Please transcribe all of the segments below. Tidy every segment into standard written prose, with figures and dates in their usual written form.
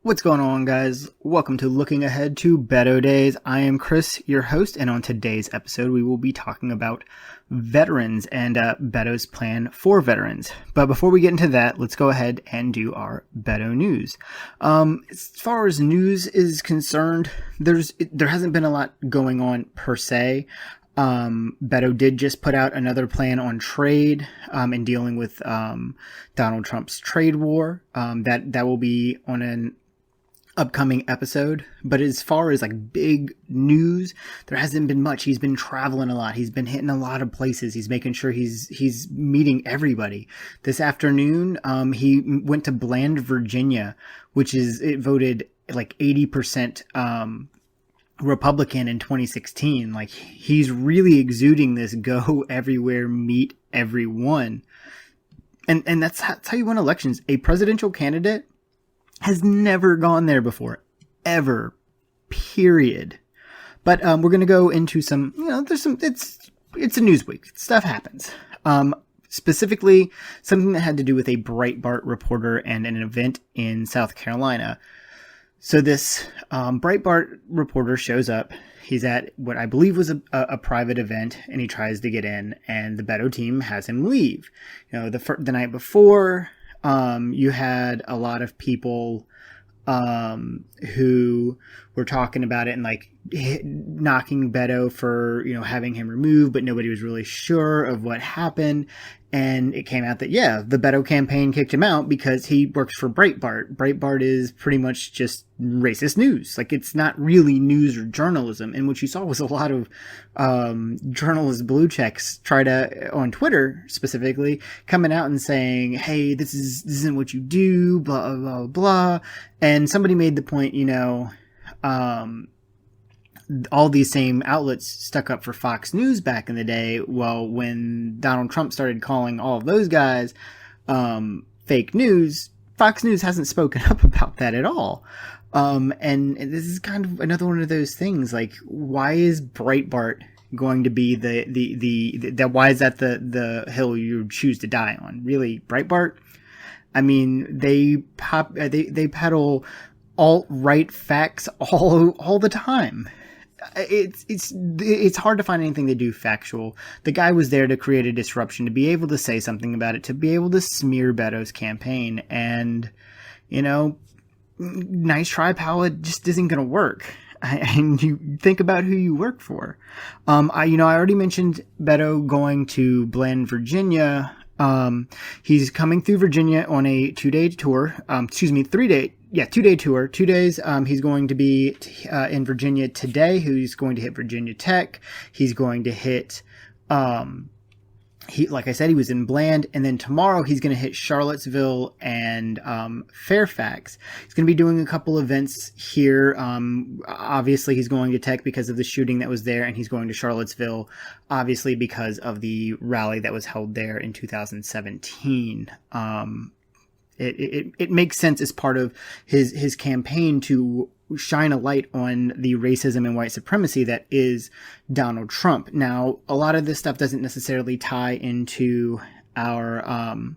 What's going on, guys? Welcome to Looking Ahead to Beto Days. I am Chris, your host, and on today's episode, we will be talking about veterans and Beto's plan for veterans. But before we get into that, let's go ahead and do our Beto news. As far as news is concerned, there hasn't been a lot going on per se. Beto did just put out another plan on trade, in dealing with Donald Trump's trade war. That will be on an upcoming episode. But as far as like big news, there hasn't been much. He's been traveling a lot. He's been hitting a lot of places. He's making sure he's meeting everybody. This afternoon, he went to Bland, Virginia, it voted like 80% Republican in 2016. Like, he's really exuding this go everywhere, meet everyone. And that's how you win elections. A presidential candidate has never gone there before, ever, period. But we're going to go into some, it's a news week. Stuff happens. Specifically, something that had to do with a Breitbart reporter and an event in South Carolina. So this Breitbart reporter shows up. He's at what I believe was a private event, and he tries to get in, and the Beto team has him leave. The night before, you had a lot of people who were talking about it and like knocking Beto for, having him removed, but nobody was really sure of what happened. And it came out that, the Beto campaign kicked him out because he works for Breitbart. Breitbart is pretty much just racist news. Like, it's not really news or journalism. And what you saw was a lot of journalist blue checks try to, on Twitter specifically, coming out and saying, hey, this isn't what you do, blah, blah, blah. And somebody made the point, all these same outlets stuck up for Fox News back in the day. Well, when Donald Trump started calling all of those guys fake news, Fox News hasn't spoken up about that at all. And this is kind of another one of those things. Like, why is Breitbart going to be why is that the hill you choose to die on? Really, Breitbart? I mean, they peddle alt-right facts all the time. It's hard to find anything they do factual. The guy was there to create a disruption, to be able to say something about it, to be able to smear Beto's campaign. And, nice try, pal. It just isn't going to work. And you think about who you work for. I already mentioned Beto going to Bland, Virginia. He's coming through Virginia on a 2-day tour. 2-day tour. 2 days. He's going to be in Virginia today. He's going to hit Virginia Tech. He's going to hit, like I said, he was in Bland, and then tomorrow he's going to hit Charlottesville and Fairfax. He's going to be doing a couple events here. Obviously, he's going to Tech because of the shooting that was there, and he's going to Charlottesville, obviously, because of the rally that was held there in 2017. It makes sense as part of his campaign to shine a light on the racism and white supremacy that is Donald Trump. Now, a lot of this stuff doesn't necessarily tie into our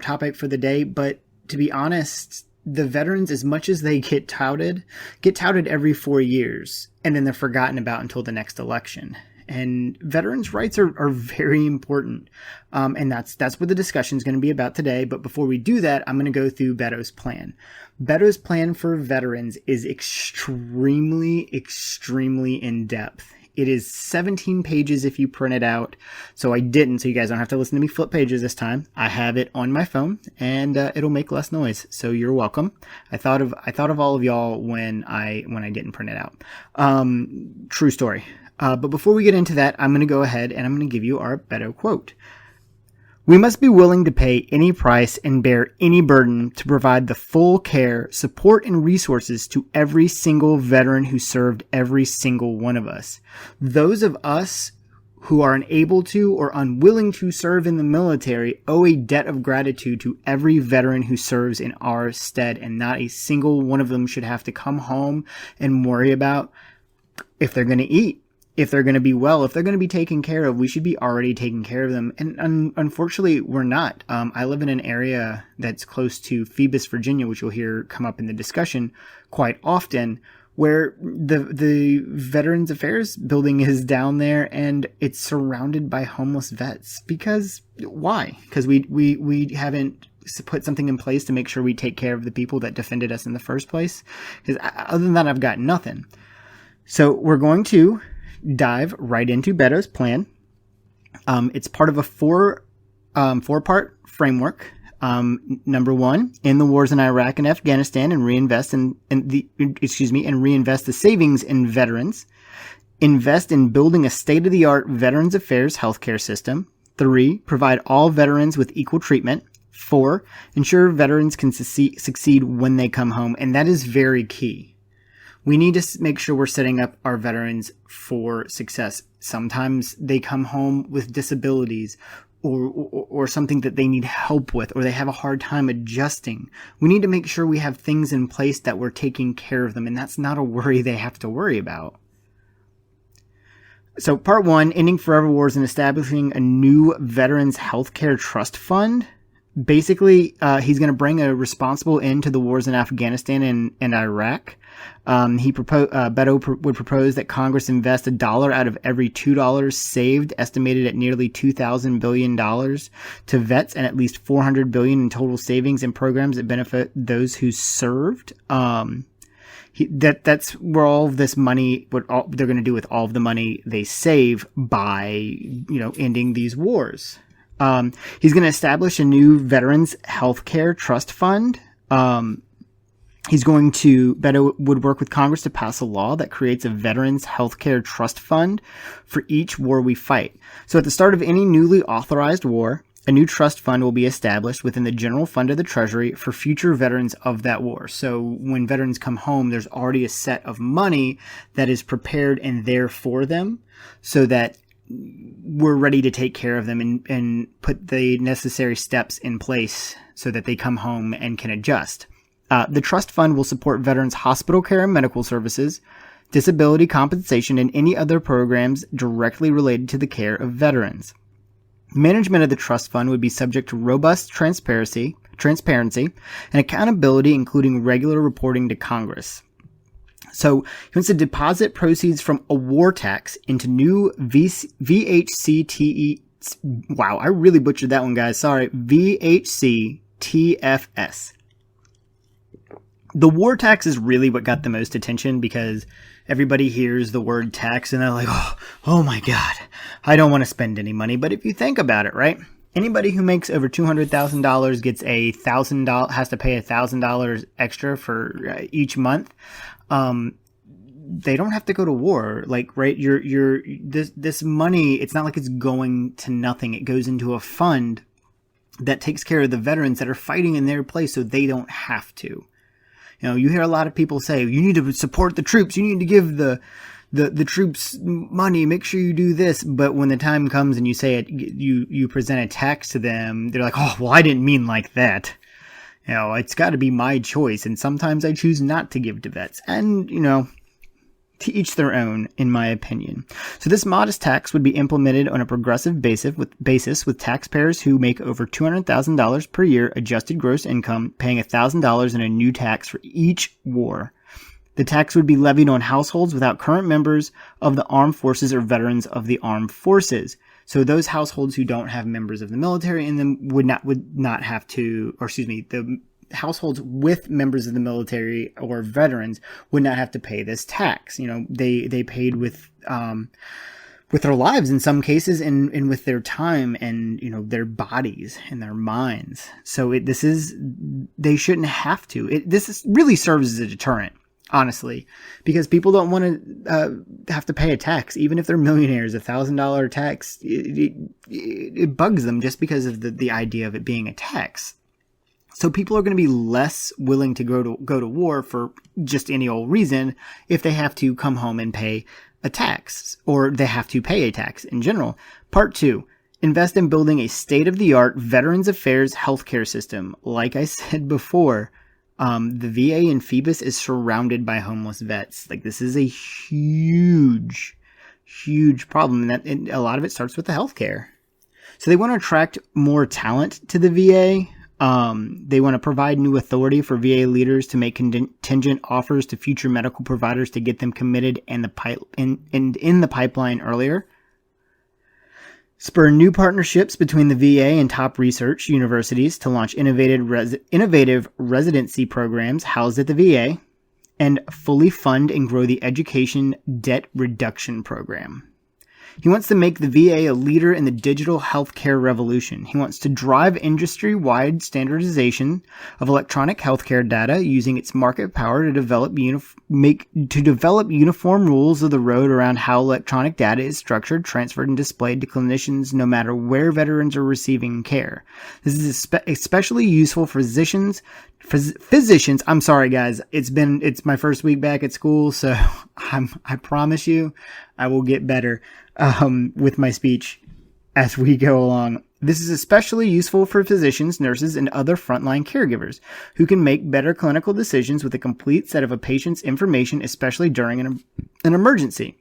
topic for the day, but to be honest, the veterans, as much as they get touted every 4 years, and then they're forgotten about until the next election. And veterans' rights are very important. And that's what the discussion is going to be about today. But before we do that, I'm going to go through Beto's plan. Beto's plan for veterans is extremely, extremely in-depth. It is 17 pages if you print it out. So I didn't, so you guys don't have to listen to me flip pages this time. I have it on my phone, and it'll make less noise. So you're welcome. I thought of all of y'all when I didn't print it out. True story. But before we get into that, I'm going to go ahead and I'm going to give you our Beto quote. We must be willing to pay any price and bear any burden to provide the full care, support, and resources to every single veteran who served every single one of us. Those of us who are unable to or unwilling to serve in the military owe a debt of gratitude to every veteran who serves in our stead, and not a single one of them should have to come home and worry about if they're going to eat, if they're going to be well, if they're going to be taken care of. We should be already taking care of them. And unfortunately, we're not. I live in an area that's close to Phoebus, Virginia, which you'll hear come up in the discussion quite often, where the Veterans Affairs building is down there, and it's surrounded by homeless vets. Because why? Because we haven't put something in place to make sure we take care of the people that defended us in the first place. Because other than that, I've got nothing. So we're going to dive right into Beto's plan. It's part of a four-part framework. Number one, end the wars in Iraq and Afghanistan and reinvest reinvest the savings in veterans. Invest in building a state-of-the-art Veterans Affairs healthcare system. 3, provide all veterans with equal treatment. 4, ensure veterans can succeed when they come home. And that is very key. We need to make sure we're setting up our veterans for success. Sometimes they come home with disabilities or something that they need help with, or they have a hard time adjusting. We need to make sure we have things in place that we're taking care of them, and that's not a worry they have to worry about. So part 1, ending forever wars and establishing a new Veterans Healthcare Trust Fund. Basically, he's going to bring a responsible end to the wars in Afghanistan and Iraq. Beto would propose that Congress invest $1 out of every $2 saved, estimated at nearly $2,000 billion, to vets, and at least $400 billion in total savings and programs that benefit those who served. That's where all of this money, what they're going to do with all of the money they save by, ending these wars. He's going to establish a new Veterans Healthcare Trust Fund. Beto would work with Congress to pass a law that creates a Veterans Healthcare Trust Fund for each war we fight. So at the start of any newly authorized war, a new trust fund will be established within the general fund of the Treasury for future veterans of that war. So when veterans come home, there's already a set of money that is prepared and there for them, so that we're ready to take care of them and put the necessary steps in place so that they come home and can adjust. The trust fund will support veterans' hospital care and medical services, disability compensation, and any other programs directly related to the care of veterans. Management of the trust fund would be subject to robust transparency, and accountability, including regular reporting to Congress. So he wants to deposit proceeds from a war tax into new VHCTE. Wow, I really butchered that one, guys. Sorry. VHCTFS. The war tax is really what got the most attention, because everybody hears the word tax and they're like, oh my God, I don't want to spend any money. But if you think about it, right? Anybody who makes over $200,000 gets has to pay $1,000 extra for each month. They don't have to go to war. Like, right? This money, it's not like it's going to nothing. It goes into a fund that takes care of the veterans that are fighting in their place, so they don't have to. You hear a lot of people say, you need to support the troops. You need to give the troops money. Make sure you do this. But when the time comes and you say it, you present a tax to them, they're like, oh, well, I didn't mean like that. It's got to be my choice. And sometimes I choose not to give to vets. And, to each their own, in my opinion. So this modest tax would be implemented on a progressive basis with taxpayers who make over $200,000 per year adjusted gross income paying $1,000 in a new tax for each war. The tax would be levied on households without current members of the armed forces or veterans of the armed forces. So those households who don't have members of the military in them would not have to, the households with members of the military or veterans would not have to pay this tax. They paid with their lives in some cases, and with their time and, their bodies and their minds. So they shouldn't have to. This really serves as a deterrent, honestly, because people don't want to have to pay a tax, even if they're millionaires. $1,000 tax, it bugs them just because of the idea of it being a tax. So people are going to be less willing to go to war for just any old reason if they have to come home and pay a tax, or they have to pay a tax in general. Part 2, invest in building a state-of-the-art Veterans Affairs healthcare system. Like I said before, the VA in Phoebus is surrounded by homeless vets. Like, this is a huge problem, and a lot of it starts with the healthcare. So they want to attract more talent to the VA. They want to provide new authority for VA leaders to make contingent offers to future medical providers to get them committed in the pipeline earlier. Spur new partnerships between the VA and top research universities to launch innovative residency programs housed at the VA, and fully fund and grow the education debt reduction program. He wants to make the VA a leader in the digital healthcare revolution. He wants to drive industry-wide standardization of electronic healthcare data using its market power to develop uniform rules of the road around how electronic data is structured, transferred, and displayed to clinicians no matter where veterans are receiving care. This is especially useful for physicians. I'm sorry, guys. It's my first week back at school, so I promise you I will get better with my speech as we go along. This is especially useful for physicians, nurses, and other frontline caregivers who can make better clinical decisions with a complete set of a patient's information, especially during an emergency.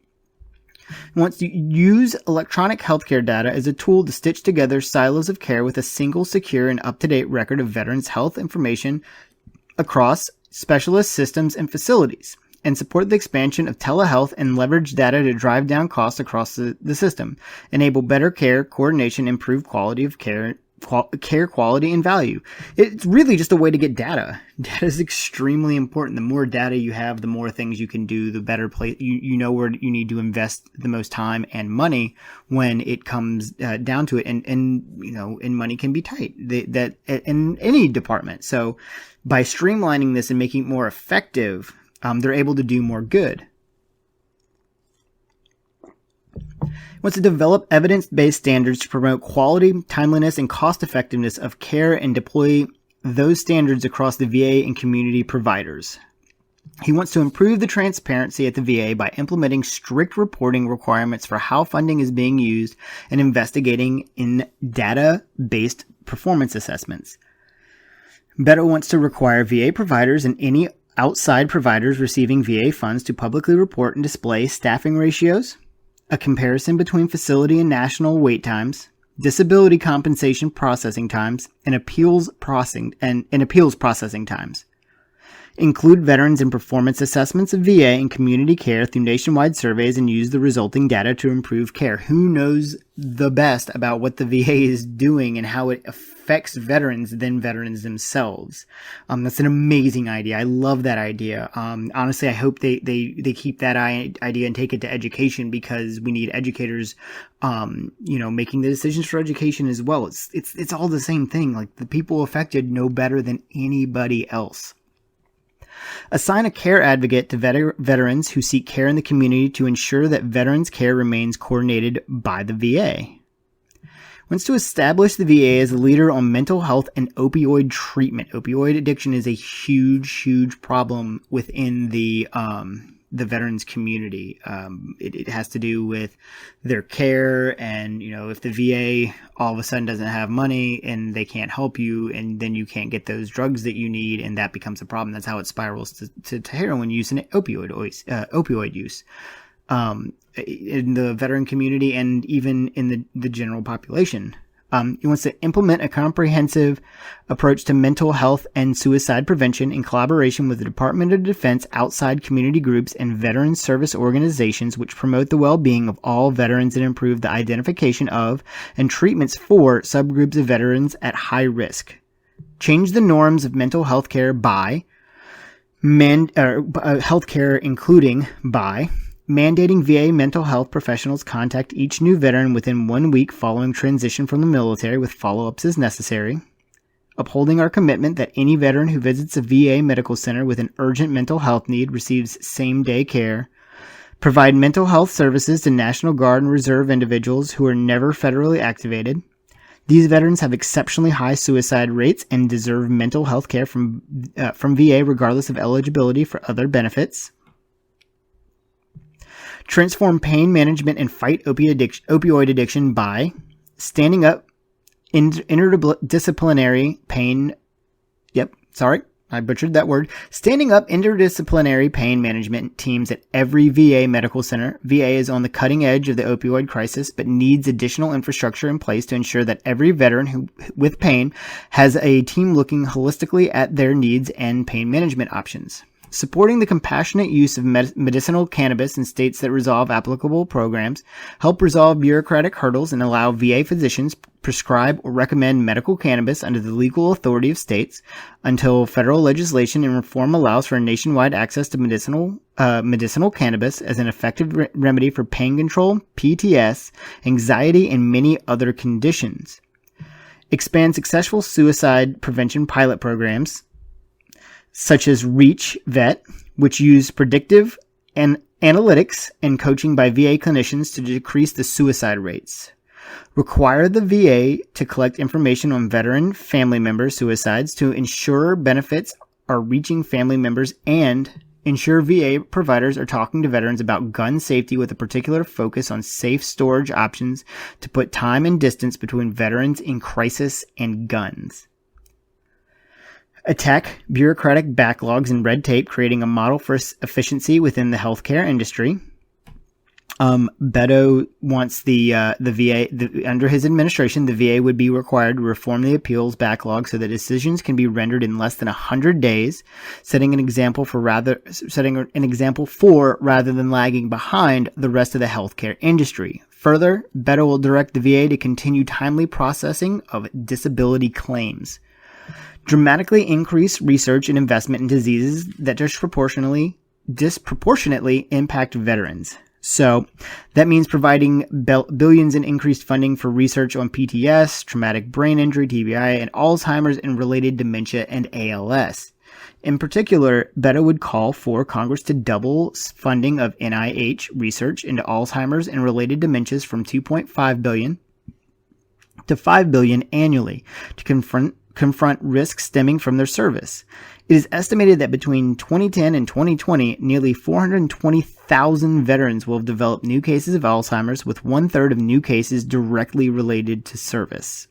He wants to use electronic healthcare data as a tool to stitch together silos of care with a single, secure, and up-to-date record of veterans' health information across specialist systems and facilities, and support the expansion of telehealth and leverage data to drive down costs across the system, enable better care coordination, improve quality of care quality and value. It's really just a way to get data. Data is extremely important. The more data you have, the more things you can do, the better place you know where you need to invest the most time and money when it comes down to it. And money can be tight that in any department. So by streamlining this and making it more effective, they're able to do more good. Wants to develop evidence-based standards to promote quality, timeliness, and cost-effectiveness of care and deploy those standards across the VA and community providers. He wants to improve the transparency at the VA by implementing strict reporting requirements for how funding is being used and investigating in data-based performance assessments. Beto wants to require VA providers and any outside providers receiving VA funds to publicly report and display staffing ratios, a comparison between facility and national wait times, disability compensation processing times, and appeals processing times. Include veterans in performance assessments of VA and community care through nationwide surveys and use the resulting data to improve care. Who knows the best about what the VA is doing and how it affects veterans than veterans themselves? That's an amazing idea. I love that idea. Honestly, I hope they keep that idea and take it to education, because we need educators, making the decisions for education as well. It's all the same thing. Like, the people affected know better than anybody else. Assign a care advocate to veterans who seek care in the community to ensure that veterans' care remains coordinated by the VA. Wants to establish the VA as a leader on mental health and opioid treatment. Opioid addiction is a huge problem within the veterans community. It has to do with their care, and if the VA all of a sudden doesn't have money and they can't help you, and then you can't get those drugs that you need, and that becomes a problem. That's how it spirals to heroin use and opioid use in the veteran community and even in the general population. He wants to implement a comprehensive approach to mental health and suicide prevention in collaboration with the Department of Defense, outside community groups, and veteran service organizations, which promote the well-being of all veterans and improve the identification of and treatments for subgroups of veterans at high risk. Change the norms of mental health care by mandating VA mental health professionals contact each new veteran within 1 week following transition from the military with follow-ups as necessary. Upholding our commitment that any veteran who visits a VA medical center with an urgent mental health need receives same-day care. Provide mental health services to National Guard and Reserve individuals who are never federally activated. These veterans have exceptionally high suicide rates and deserve mental health care from VA regardless of eligibility for other benefits. transform pain management and fight opioid addiction by standing up interdisciplinary pain. Yep, sorry, I butchered that word. Standing up interdisciplinary pain management teams at every VA medical center. VA is on the cutting edge of the opioid crisis, but needs additional infrastructure in place to ensure that every veteran with pain has a team looking holistically at their needs and pain management options. Supporting the compassionate use of medicinal cannabis in states that resolve applicable programs, help resolve bureaucratic hurdles, and allow VA physicians prescribe or recommend medical cannabis under the legal authority of states until federal legislation and reform allows for nationwide access to medicinal cannabis as an effective remedy for pain control, PTS, anxiety, and many other conditions. Expand successful suicide prevention pilot programs such as REACH VET, which use predictive and analytics and coaching by VA clinicians to decrease the suicide rates. Require the VA to collect information on veteran family member suicides to ensure benefits are reaching family members and ensure VA providers are talking to veterans about gun safety with a particular focus on safe storage options to put time and distance between veterans in crisis and guns. Attack bureaucratic backlogs and red tape, creating a model for efficiency within the healthcare industry. Beto wants the VA, under his administration, the VA would be required to reform the appeals backlog so that decisions can be rendered in less than 100 days, setting an example for rather than lagging behind the rest of the healthcare industry. Further, Beto will direct the VA to continue timely processing of disability claims. Dramatically increase research and investment in diseases that disproportionately impact veterans. So that means providing billions in increased funding for research on PTS, traumatic brain injury, TBI, and Alzheimer's and related dementia and ALS. In particular, Beto would call for Congress to double funding of NIH research into Alzheimer's and related dementias from $2.5 billion to $5 billion annually to confront risks stemming from their service. It is estimated that between 2010 and 2020, nearly 420,000 veterans will have developed new cases of Alzheimer's, with 1/3 of new cases directly related to service.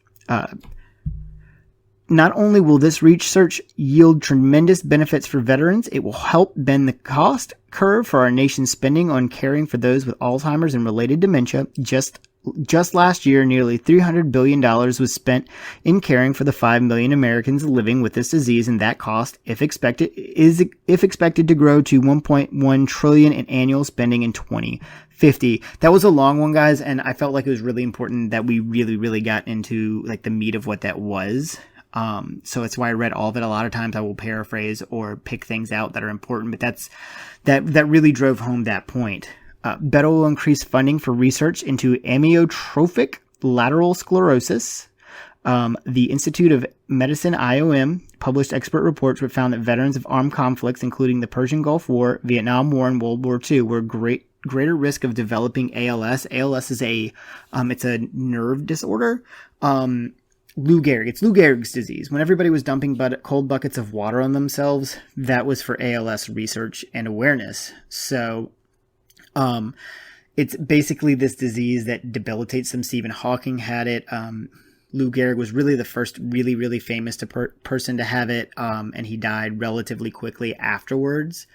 Not only will this research yield tremendous benefits for veterans, it will help bend the cost curve for our nation's spending on caring for those with Alzheimer's and related dementia. Just last year, nearly $300 billion was spent in caring for the 5 million Americans living with this disease, and that cost, if expected to grow to $1.1 trillion in annual spending in 2050. That was a long one, guys, and I felt like it was really important that we really got into like the meat of what that was. So it's why I read all of it. A lot of times I will paraphrase or pick things out that are important, but that really drove home that point. Beto will increase funding for research into amyotrophic lateral sclerosis. The Institute of Medicine, IOM, published expert reports which found that veterans of armed conflicts, including the Persian Gulf War, Vietnam War, and World War II, were greater risk of developing ALS. ALS is it's a nerve disorder. Lou Gehrig's disease. When everybody was dumping cold buckets of water on themselves, that was for ALS research and awareness. So, it's basically this disease that debilitates them. Stephen Hawking had it. Lou Gehrig was really the first really famous person to have it, and he died relatively quickly afterwards.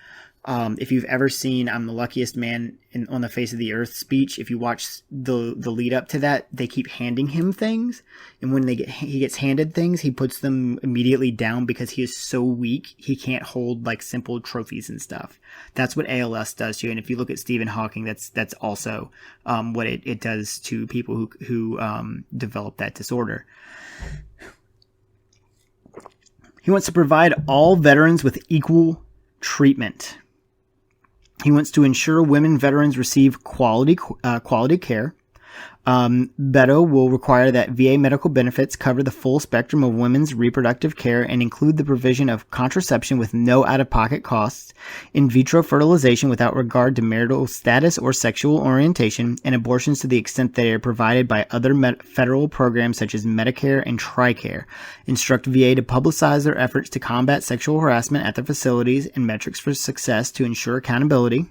If you've ever seen "I'm the Luckiest Man on the Face of the Earth" speech, if you watch the lead up to that, they keep handing him things, and when he gets handed things, he puts them immediately down because he is so weak he can't hold like simple trophies and stuff. That's what ALS does to you. And if you look at Stephen Hawking, that's also what it does to people who develop that disorder. He wants to provide all veterans with equal treatment. He wants to ensure women veterans receive quality care. Beto will require that VA medical benefits cover the full spectrum of women's reproductive care and include the provision of contraception with no out-of-pocket costs, in vitro fertilization without regard to marital status or sexual orientation, and abortions to the extent they are provided by other federal programs such as Medicare and TRICARE. Instruct VA to publicize their efforts to combat sexual harassment at their facilities and metrics for success to ensure accountability.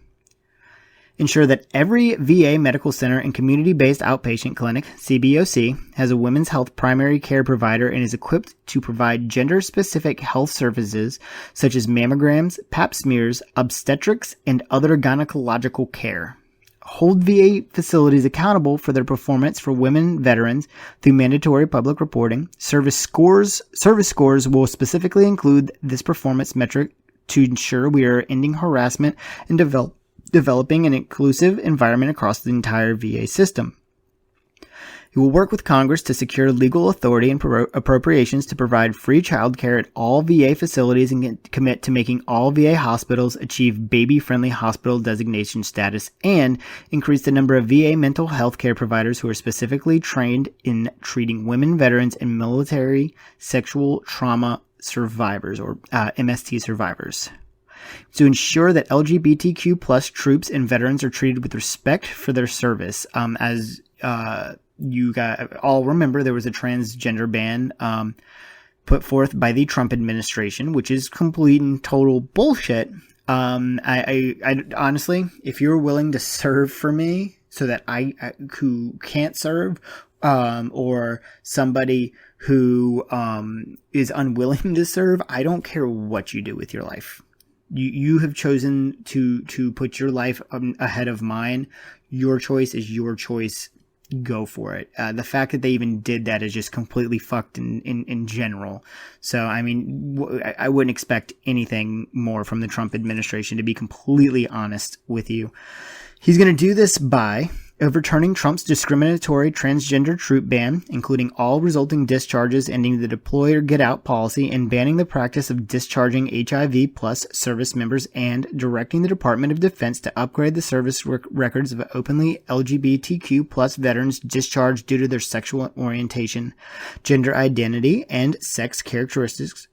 Ensure that every VA medical center and community-based outpatient clinic, CBOC, has a women's health primary care provider and is equipped to provide gender-specific health services such as mammograms, pap smears, obstetrics, and other gynecological care. Hold VA facilities accountable for their performance for women veterans through mandatory public reporting. Service scores will specifically include this performance metric to ensure we are ending harassment and developing an inclusive environment across the entire VA system. He will work with Congress to secure legal authority and appropriations to provide free childcare at all VA facilities and commit to making all VA hospitals achieve baby-friendly hospital designation status and increase the number of VA mental health care providers who are specifically trained in treating women veterans and military sexual trauma survivors or MST survivors. To ensure that LGBTQ plus troops and veterans are treated with respect for their service. As you all remember, there was a transgender ban put forth by the Trump administration, which is complete and total bullshit. I honestly, if you're willing to serve for me so that I who can't serve, or somebody who is unwilling to serve, I don't care what you do with your life. You have chosen to put your life ahead of mine. Your choice is your choice. Go for it. The fact that they even did that is just completely fucked in general. So, I mean, I wouldn't expect anything more from the Trump administration, to be completely honest with you. He's going to do this by overturning Trump's discriminatory transgender troop ban, including all resulting discharges, ending the deploy or get out policy, and banning the practice of discharging HIV plus service members, and directing the Department of Defense to upgrade the service records of openly LGBTQ plus veterans discharged due to their sexual orientation, gender identity, and sex characteristics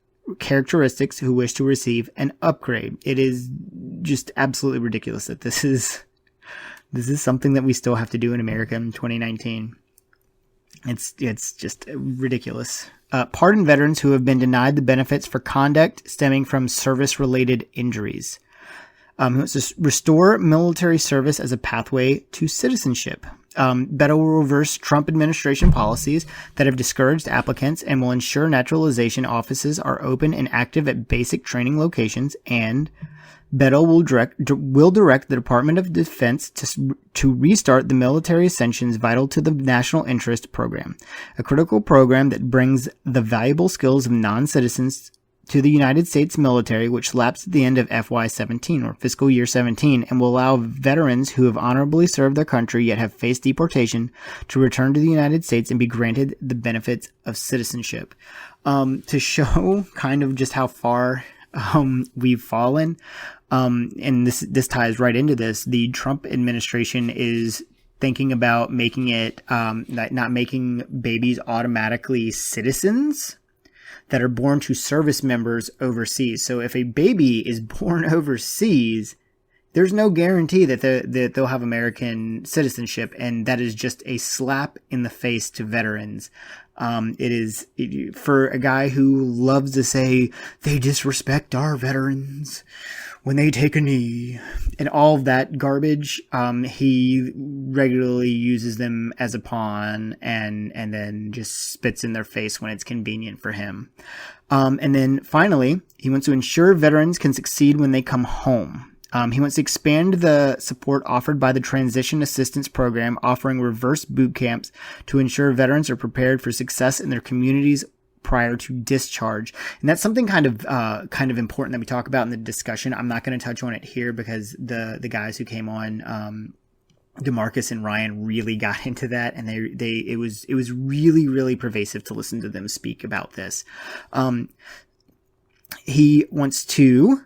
who wish to receive an upgrade. It is just absolutely ridiculous that this is something that we still have to do in America in 2019. It's just ridiculous. Pardon veterans who have been denied the benefits for conduct stemming from service-related injuries. He wants to restore military service as a pathway to citizenship. Beto will reverse Trump administration policies that have discouraged applicants and will ensure naturalization offices are open and active at basic training locations, and Beto will direct the Department of Defense to restart the military ascensions vital to the National Interest Program, a critical program that brings the valuable skills of non-citizens to the United States military, which lapsed at the end of FY17 or fiscal year 17, and will allow veterans who have honorably served their country yet have faced deportation to return to the United States and be granted the benefits of citizenship. To show kind of just how far we've fallen. And this ties right into this. The Trump administration is thinking about making it, not making babies automatically citizens that are born to service members overseas. So if a baby is born overseas, there's no guarantee that they'll have American citizenship. And that is just a slap in the face to veterans. For a guy who loves to say they disrespect our veterans when they take a knee and all of that garbage, he regularly uses them as a pawn and then just spits in their face when it's convenient for him. And then finally, he wants to ensure veterans can succeed when they come home. He wants to expand the support offered by the Transition Assistance Program, offering reverse boot camps to ensure veterans are prepared for success in their communities prior to discharge. And that's something kind of important that we talk about in the discussion. I'm not going to touch on it here because the guys who came on, DeMarcus and Ryan, really got into that, and it was really, really pervasive to listen to them speak about this. He wants to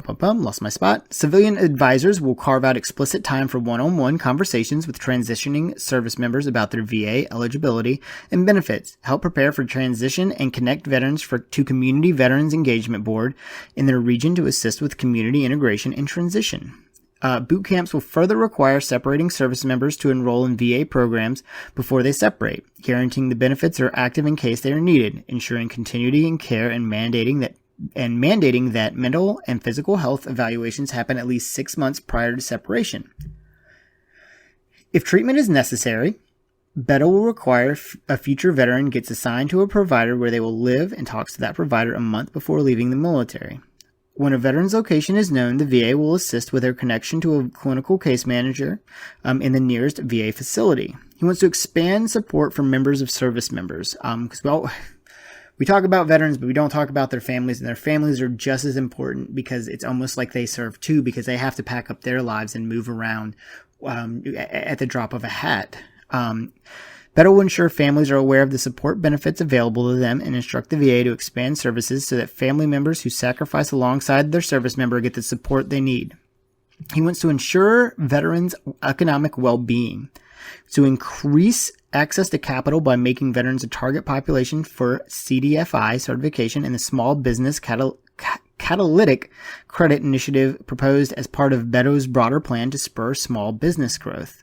lost my spot. Civilian advisors will carve out explicit time for one-on-one conversations with transitioning service members about their VA eligibility and benefits, help prepare for transition, and connect veterans to Community Veterans Engagement Board in their region to assist with community integration and transition. Boot camps will further require separating service members to enroll in VA programs before they separate, guaranteeing the benefits are active in case they are needed, ensuring continuity in care, and mandating that mental and physical health evaluations happen at least 6 months prior to separation. If treatment is necessary, Beto will require a future veteran gets assigned to a provider where they will live and talks to that provider a month before leaving the military. When a veteran's location is known, the VA will assist with their connection to a clinical case manager in the nearest VA facility. He wants to expand support for members of service members because, we talk about veterans, but we don't talk about their families, and their families are just as important because it's almost like they serve too, because they have to pack up their lives and move around at the drop of a hat. Beto will ensure families are aware of the support benefits available to them and instruct the VA to expand services so that family members who sacrifice alongside their service member get the support they need. He wants to ensure veterans' economic well-being, to increase access to capital by making veterans a target population for CDFI certification and the Small Business Catalytic Credit Initiative proposed as part of Beto's broader plan to spur small business growth.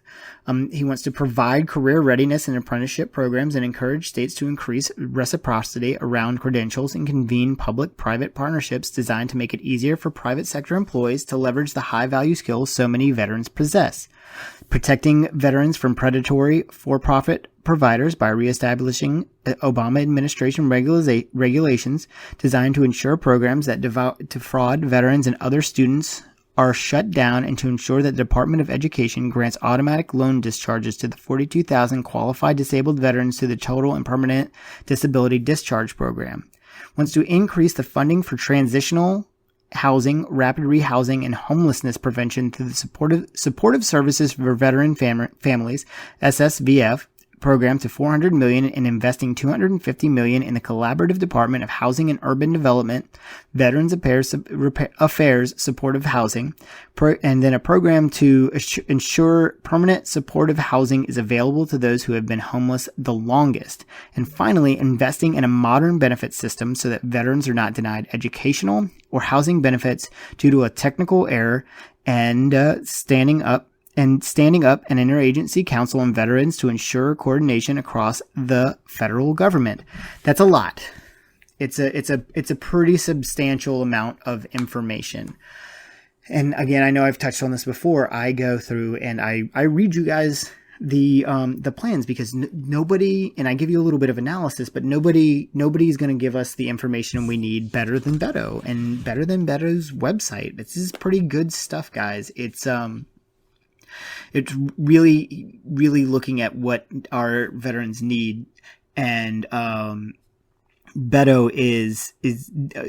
He wants to provide career readiness and apprenticeship programs and encourage states to increase reciprocity around credentials and convene public-private partnerships designed to make it easier for private sector employees to leverage the high-value skills so many veterans possess. Protecting veterans from predatory for-profit providers by reestablishing Obama administration regulations designed to ensure programs that defraud veterans and other students are shut down, and to ensure that the Department of Education grants automatic loan discharges to the 42,000 qualified disabled veterans through the Total and Permanent Disability Discharge Program. Wants to increase the funding for transitional housing, rapid rehousing, and homelessness prevention through the supportive services for veteran families, SSVF, program to $400 million and investing $250 million in the Collaborative Department of Housing and Urban Development, Veterans Affairs Supportive Housing, and then a program to ensure permanent supportive housing is available to those who have been homeless the longest. And finally, investing in a modern benefit system so that veterans are not denied educational or housing benefits due to a technical error, and standing up an interagency council on veterans to ensure coordination across the federal government. That's a lot. It's a pretty substantial amount of information. And again, I know I've touched on this before. I go through and I read you guys the plans because nobody, and I give you a little bit of analysis, but nobody's going to give us the information we need better than Beto and better than Beto's website. This is pretty good stuff, guys. It's really, really looking at what our veterans need, and Beto is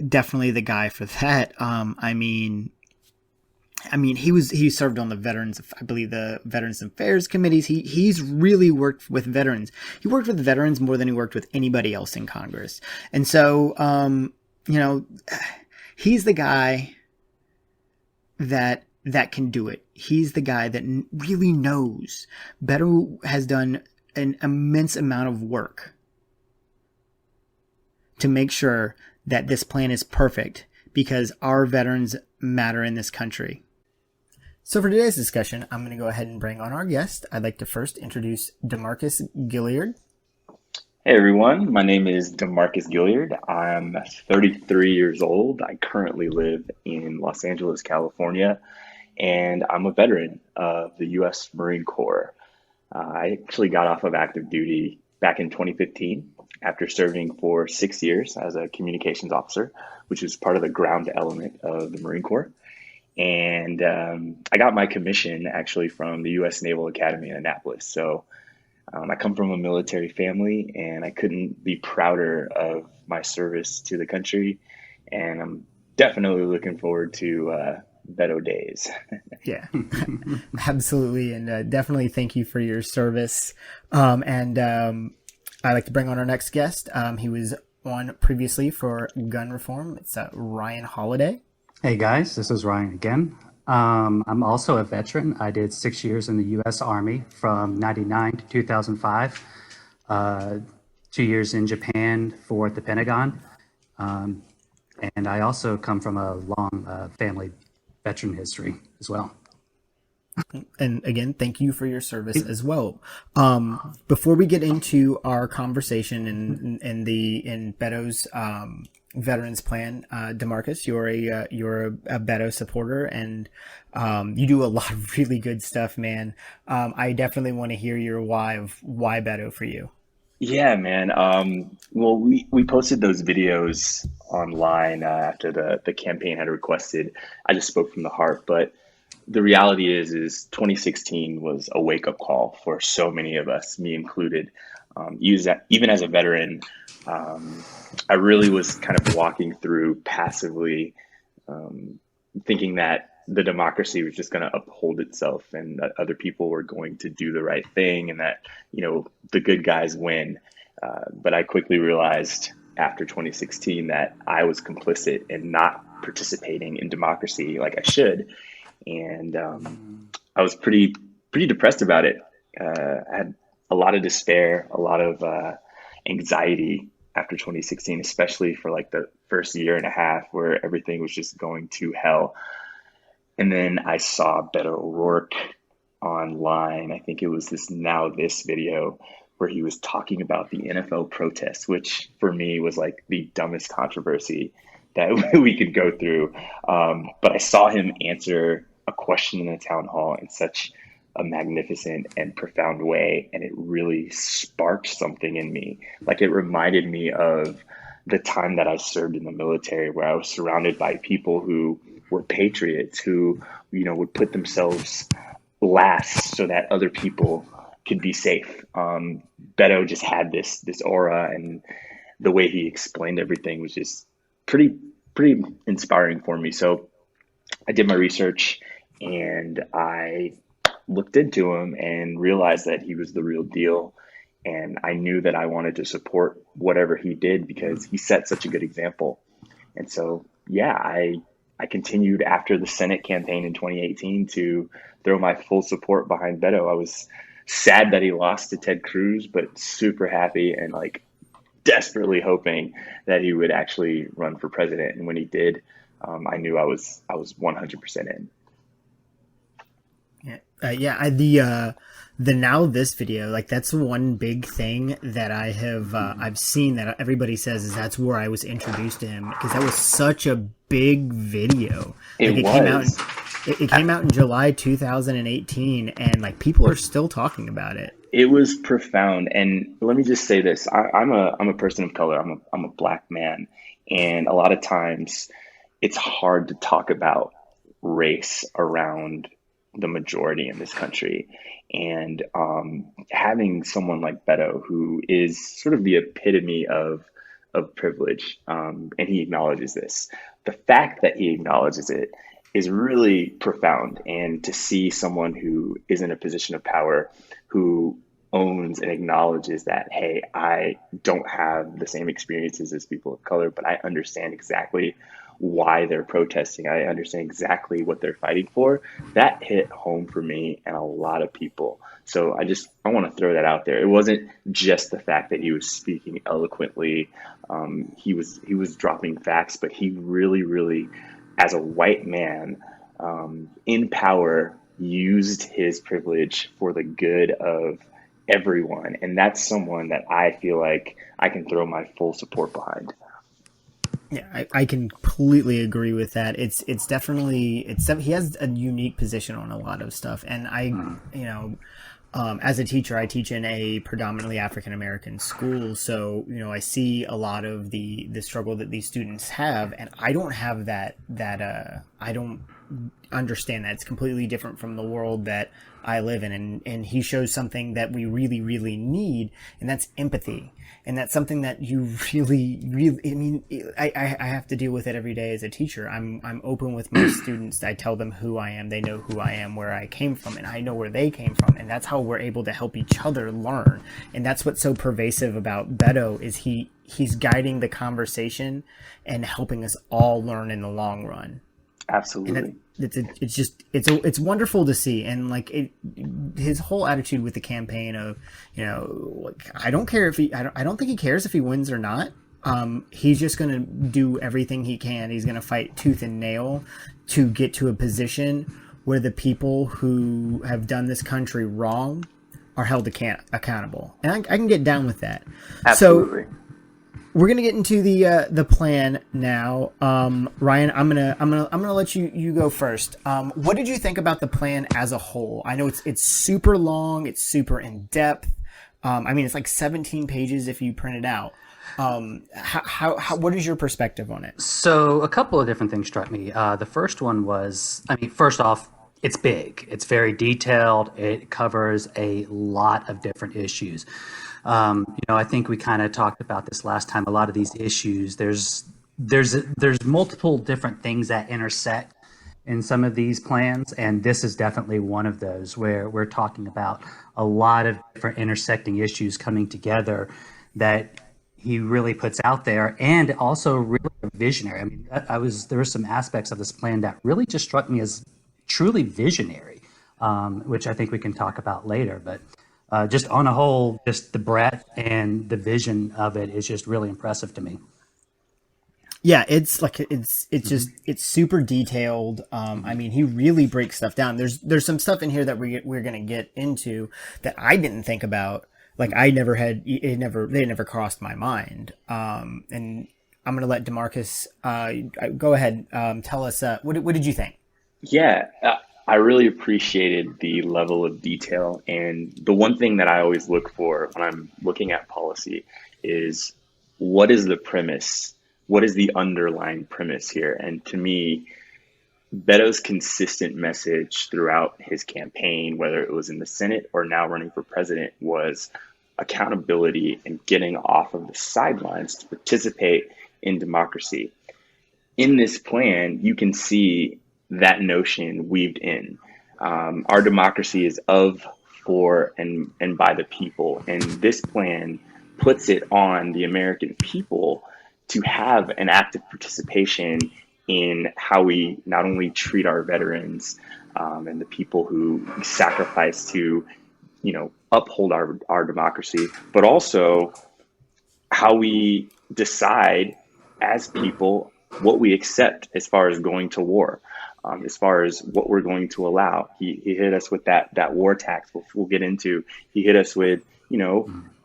definitely the guy for that. I mean, he served on the the Veterans Affairs committees. He's really worked with veterans. He worked with veterans more than he worked with anybody else in Congress, and so he's the guy that can do it. He's the guy that really knows. Beto has done an immense amount of work to make sure that this plan is perfect because our veterans matter in this country. So for today's discussion, I'm going to go ahead and bring on our guest. I'd like to first introduce DeMarcus Gilliard. Hey everyone, my name is DeMarcus Gilliard. I'm 33 years old. I currently live in Los Angeles, California, and I'm a veteran of the U.S. Marine Corps. I actually got off of active duty back in 2015 after serving for 6 years as a communications officer, which is part of the ground element of the Marine Corps. And I got my commission actually from the U.S. Naval Academy in Annapolis. So I come from a military family, and I couldn't be prouder of my service to the country. And I'm definitely looking forward to Beto days. Yeah, absolutely. And definitely thank you for your service. I'd like to bring on our next guest. He was on previously for gun reform. It's Ryan Holiday. Hey guys, this is Ryan again. I'm also a veteran. I did 6 years in the U.S. Army from 99 to 2005, 2 years in Japan for the Pentagon. And I also come from a long family veteran history as well. And again, thank you for your service as well. Before we get into our conversation in Beto's Veterans Plan. DeMarcus, you're a Beto supporter, and you do a lot of really good stuff, man. I definitely want to hear your why of why Beto for you. Yeah, man. Well, we posted those videos online after the campaign had requested. I just spoke from the heart, but the reality is 2016 was a wake up call for so many of us, me included. Even as a veteran, I really was kind of walking through passively, thinking that the democracy was just going to uphold itself and that other people were going to do the right thing and that, the good guys win. But I quickly realized after 2016 that I was complicit in not participating in democracy like I should. And I was pretty depressed about it. I had a lot of despair, a lot of anxiety after 2016, especially for like the first year and a half where everything was just going to hell. And then I saw Beto O'Rourke online. I think it was this video where he was talking about the NFL protests, which for me was like the dumbest controversy that we could go through. But I saw him answer a question in the town hall in such a magnificent and profound way, and it really sparked something in me. Like, it reminded me of the time that I served in the military, where I was surrounded by people who were patriots, who would put themselves last so that other people could be safe. Beto just had this aura, and the way he explained everything was just pretty inspiring for me. So I did my research and I looked into him and realized that he was the real deal. And I knew that I wanted to support whatever he did because he set such a good example. And so, yeah, I continued after the Senate campaign in 2018 to throw my full support behind Beto. I was sad that he lost to Ted Cruz, but super happy and like desperately hoping that he would actually run for president. And when he did, I knew I was 100% in. The Now This video, like, that's one big thing that I have I've seen that everybody says is that's where I was introduced to him, because that was such a big video. It came out in July 2018, and like people are still talking about it. It was profound. And let me just say this: I'm a person of color. I'm a black man, and a lot of times it's hard to talk about race around the majority in this country. And having someone like Beto, who is sort of the epitome of privilege, and he acknowledges this. The fact that he acknowledges it is really profound. And to see someone who is in a position of power, who owns and acknowledges that, hey, I don't have the same experiences as people of color, but I understand exactly why they're protesting. I understand exactly what they're fighting for. That hit home for me and a lot of people. So I want to throw that out there. It wasn't just the fact that he was speaking eloquently. He was dropping facts, but he really, as a white man in power, used his privilege for the good of everyone. And that's someone that I feel like I can throw my full support behind. Yeah, I can completely agree with that. It's definitely he has a unique position on a lot of stuff, and as a teacher, I teach in a predominantly African American school, so I see a lot of the struggle that these students have, and I don't have that. I don't understand that. It's completely different from the world that I live in, and he shows something that we really need, and that's empathy. And that's something that you really, I have to deal with it every day as a teacher. I'm open with my students. I tell them who I am. They know who I am, where I came from, and I know where they came from. And that's how we're able to help each other learn. And that's what's so pervasive about Beto is he's guiding the conversation and helping us all learn in the long run. Absolutely. It's wonderful to see, and like his whole attitude with the campaign of I don't care if I don't think he cares if he wins or not. He's just going to do everything he can. He's going to fight tooth and nail to get to a position where the people who have done this country wrong are held accountable, and I can get down with that. Absolutely. we're gonna get into the plan now. Ryan, I'm gonna let you go first. What did you think about the plan as a whole? I know it's super long, it's super in depth. I mean, it's like 17 pages if you print it out. What is your perspective on it? So a couple of different things struck me. The first one was, I mean, first off, it's big. It's very detailed. It covers a lot of different issues. I think we kind of talked about this last time. A lot of these issues, there's multiple different things that intersect in some of these plans, and this is definitely one of those where we're talking about a lot of different intersecting issues coming together that he really puts out there, and also really visionary. I mean, there were some aspects of this plan that really just struck me as truly visionary, which I think we can talk about later. But just on a whole, just the breadth and the vision of it is just really impressive to me. Yeah, it's super detailed. I mean, he really breaks stuff down. There's some stuff in here that we're gonna get into that I didn't think about. Like they never crossed my mind. And I'm gonna let DeMarcus go ahead. Tell us what did you think? Yeah, I really appreciated the level of detail. And the one thing that I always look for when I'm looking at policy is what is the premise? What is the underlying premise here? And to me, Beto's consistent message throughout his campaign, whether it was in the Senate or now running for president, was accountability and getting off of the sidelines to participate in democracy. In this plan, you can see that notion weaved in. Our democracy is of, for, and by the people. And this plan puts it on the American people to have an active participation in how we not only treat our veterans and the people who sacrifice to, uphold our democracy, but also how we decide as people what we accept as far as going to war, as far as what we're going to allow. He hit us with that war tax, which we'll get into. He hit us with,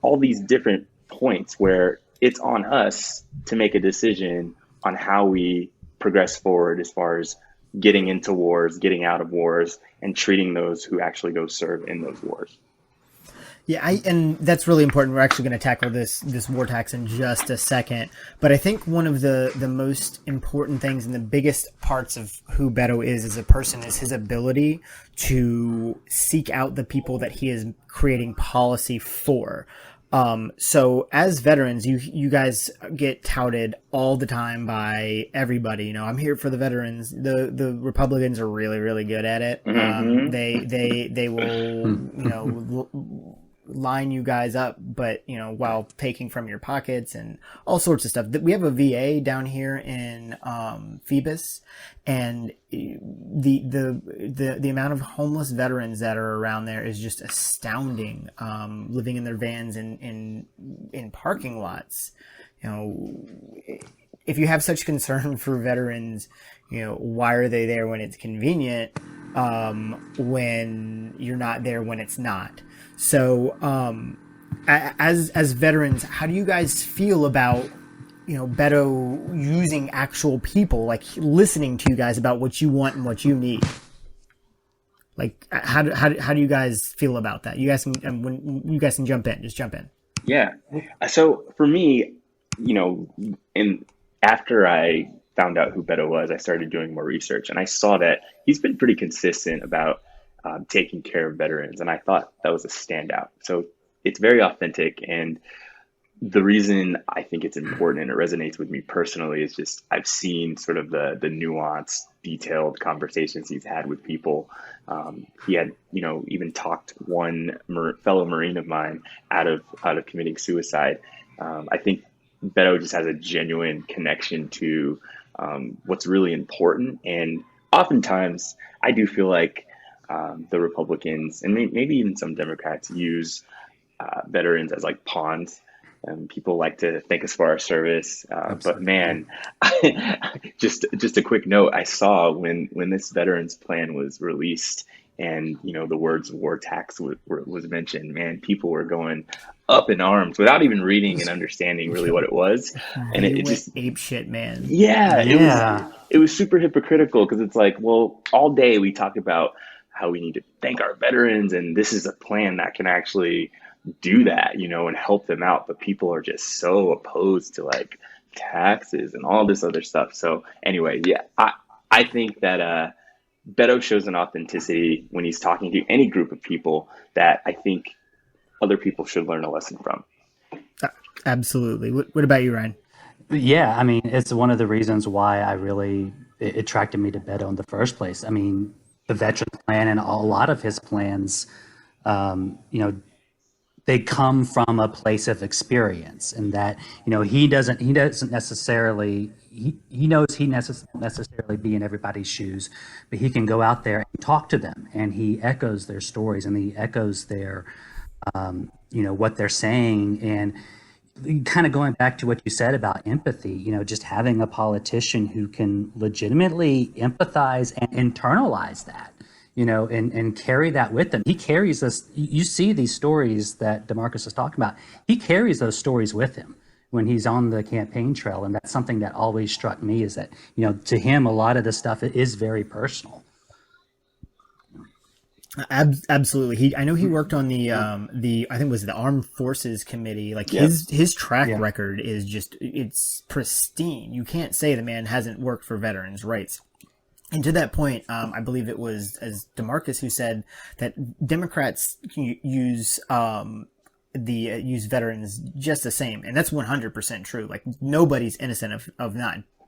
all these different points where it's on us to make a decision on how we progress forward as far as getting into wars, getting out of wars, and treating those who actually go serve in those wars. Yeah, and that's really important. We're actually going to tackle this war tax in just a second. But I think one of the most important things and the biggest parts of who Beto is as a person is his ability to seek out the people that he is creating policy for. So as veterans, you guys get touted all the time by everybody. I'm here for the veterans. The Republicans are really, really good at it. Mm-hmm. They will, line you guys up, but while taking from your pockets and all sorts of stuff. We have a VA down here in Phoebus, and the amount of homeless veterans that are around there is just astounding. Living in their vans in parking lots. If you have such concern for veterans, why are they there when it's convenient, when you're not there when it's not? So, as veterans, how do you guys feel about, Beto using actual people, like listening to you guys about what you want and what you need? Like, how do you guys feel about that? You guys can, when you guys can jump in, just jump in. Yeah. So for me, and after I found out who Beto was, I started doing more research, and I saw that he's been pretty consistent about taking care of veterans. And I thought that was a standout. So it's very authentic. And the reason I think it's important and it resonates with me personally is just I've seen sort of the nuanced, detailed conversations he's had with people. He had, even talked one fellow Marine of mine out of committing suicide. I think Beto just has a genuine connection to what's really important. And oftentimes I do feel like the Republicans and maybe even some Democrats use veterans as like pawns. People like to thank us for our service, but man, just a quick note. I saw when this veterans plan was released and the words war tax was mentioned, man, people were going up in arms without even reading and understanding really what it was. And They it went just, ape shit, man. yeah, Yeah. it was super hypocritical because it's like, well, all day we talk about how we need to thank our veterans, and this is a plan that can actually do that, and help them out. But people are just so opposed to like taxes and all this other stuff. So anyway, yeah, I think that Beto shows an authenticity when he's talking to any group of people that I think other people should learn a lesson from. Absolutely. What about you, Ryan? Yeah, I mean, it's one of the reasons why it attracted me to Beto in the first place. I mean, the Veterans Plan and a lot of his plans, you know, they come from a place of experience, and that he doesn't necessarily he knows he necessarily be in everybody's shoes, but he can go out there and talk to them, and he echoes their stories, and he echoes their what they're saying. And kind of going back to what you said about empathy, just having a politician who can legitimately empathize and internalize that, and carry that with them. He carries this. You see these stories that DeMarcus is talking about. He carries those stories with him when he's on the campaign trail. And that's something that always struck me, is that, to him, a lot of this stuff is very personal. Absolutely. I know he worked on the I think it was the Armed Forces Committee. Like his track record is it's pristine. You can't say the man hasn't worked for veterans' rights. And to that point, I believe it was as DeMarcus who said that Democrats use use veterans just the same, and that's 100% true. Like nobody's innocent of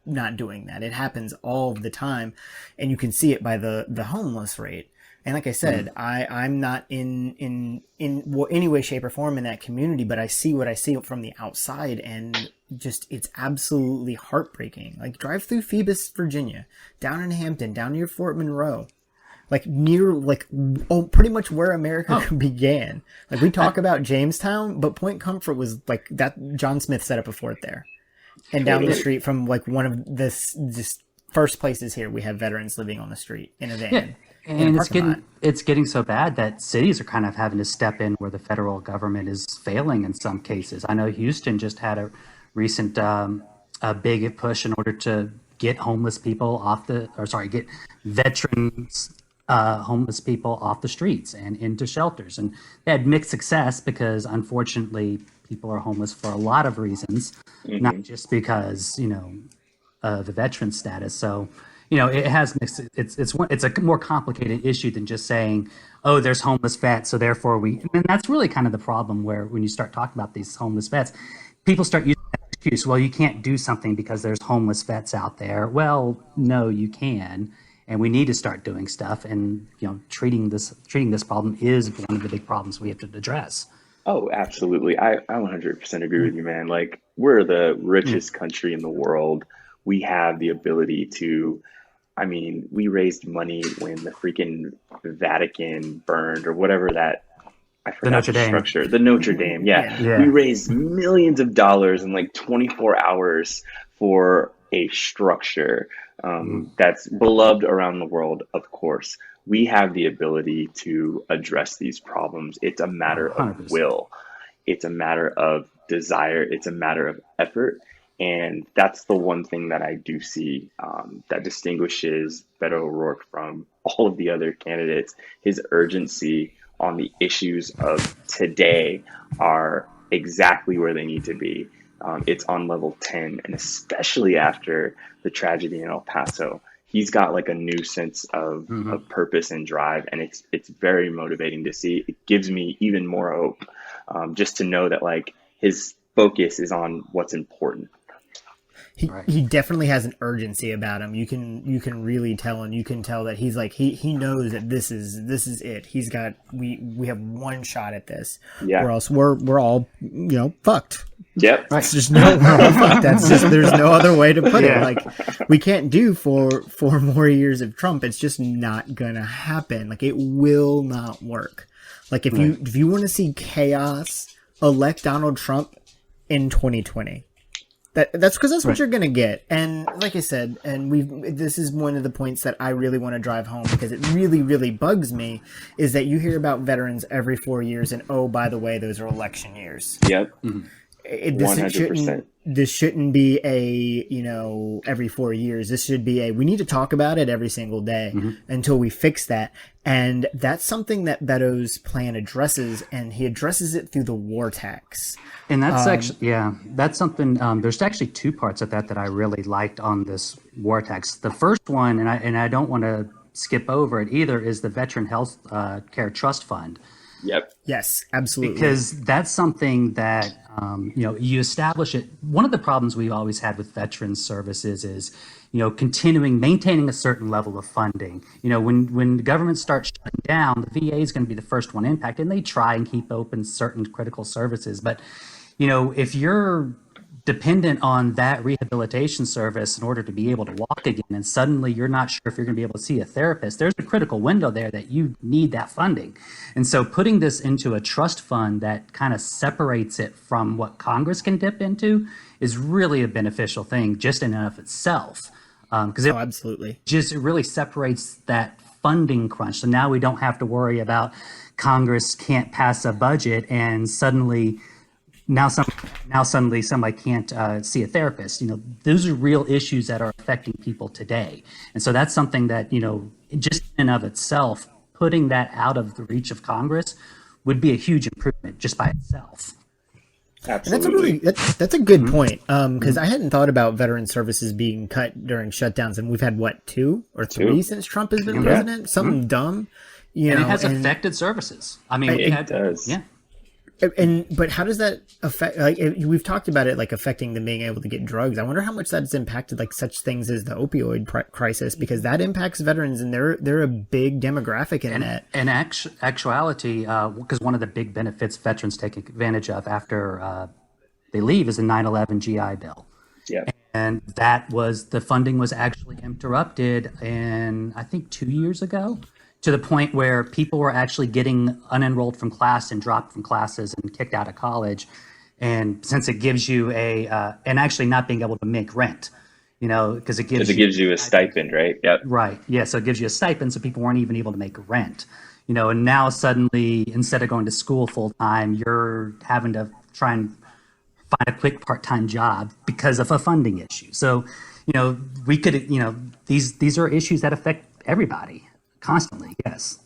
not doing that. It happens all the time, and you can see it by the homeless rate. And like I said, I'm not in any way, shape, or form in that community, but I see what I see from the outside, and it's absolutely heartbreaking. Like drive through Phoebus, Virginia, down in Hampton, down near Fort Monroe, pretty much where America began. Like we talk about Jamestown, but Point Comfort was like that. John Smith set up a fort there, and down the street from like one of this first places here, we have veterans living on the street in a van. Yeah. And it's getting so bad that cities are kind of having to step in where the federal government is failing in some cases. I know Houston just had a recent a big push in order to get homeless people get veterans homeless people off the streets and into shelters. And they had mixed success because unfortunately people are homeless for a lot of reasons, not just because, the veteran status. So it has mixed. It's a more complicated issue than just saying, oh, there's homeless vets, so therefore and that's really kind of the problem, where when you start talking about these homeless vets, people start using that excuse. Well, you can't do something because there's homeless vets out there. Well, no, you can, and we need to start doing stuff. And treating this problem is one of the big problems we have to address. Oh, absolutely. I 100% agree with you, man. Like we're the richest country in the world. We have the ability to. I mean, we raised money when the freaking Vatican burned or whatever that, I forgot the structure. The Notre Dame. Yeah. We raised millions of dollars in like 24 hours for a structure that's beloved around the world, of course. We have the ability to address these problems. It's a matter of 100%. Will. It's a matter of desire. It's a matter of effort. And that's the one thing that I do see that distinguishes Beto O'Rourke from all of the other candidates. His urgency on the issues of today are exactly where they need to be. It's on level 10, and especially after the tragedy in El Paso, he's got like a new sense of purpose and drive, and it's very motivating to see. It gives me even more hope just to know that like his focus is on what's important. He definitely has an urgency about him. You can really tell, and you can tell that he's like he knows that this is it. He's got we have one shot at this. Yeah. Or else we're all fucked. Yep. Right. It's just we're all fucked. That's just there's no other way to put it. Like we can't do four more years of Trump. It's just not gonna happen. Like it will not work. Like if you want to see chaos, elect Donald Trump in 2020. That's because that's what Right. you're gonna get. And like I said, this is one of the points that I really want to drive home because it really, really bugs me is that you hear about veterans every 4 years, and oh, by the way, those are election years. Yep. This 100%. shouldn't be a, every 4 years. This should be we need to talk about it every single day until we fix that. And that's something that Beto's plan addresses, and he addresses it through the war tax. And that's that's something. There's actually two parts of that I really liked on this war tax. The first one, and I don't want to skip over it either, is the Veteran Health Care Trust Fund. Yep. Yes, absolutely. Because that's something that, you establish it. One of the problems we've always had with veterans services is, maintaining a certain level of funding. When the government starts shutting down, the VA is going to be the first one impacted, and they try and keep open certain critical services. But, if you're dependent on that rehabilitation service in order to be able to walk again, and suddenly you're not sure if you're going to be able to see a therapist, there's a critical window there that you need that funding. And so putting this into a trust fund that kind of separates it from what Congress can dip into is really a beneficial thing just in and of itself. Because it absolutely just really separates that funding crunch. So now we don't have to worry about Congress can't pass a budget and suddenly somebody can't see a therapist. Those are real issues that are affecting people today. And so that's something that, just in and of itself, putting that out of the reach of Congress would be a huge improvement just by itself. Absolutely. And that's a good point. Because I hadn't thought about veteran services being cut during shutdowns, and we've had 2 or 3 since Trump has been president. Something dumb, and it has affected services. I mean, it does. Yeah. But how does that affect? We've talked about it, affecting them being able to get drugs. I wonder how much that's impacted, such things as the opioid crisis, because that impacts veterans, and they're a big demographic in that. And actuality, because one of the big benefits veterans take advantage of after they leave is the 9/11 GI Bill. Yeah. And the funding was actually interrupted, in I think 2 years ago, to the point where people were actually getting unenrolled from class and dropped from classes and kicked out of college. And since it gives you and actually not being able to make rent, because it gives you a stipend, right? Yep. Right. Yeah. So it gives you a stipend. So people weren't even able to make rent, and now suddenly, instead of going to school full time, you're having to try and find a quick part-time job because of a funding issue. So, we could, these are issues that affect everybody. Constantly, yes.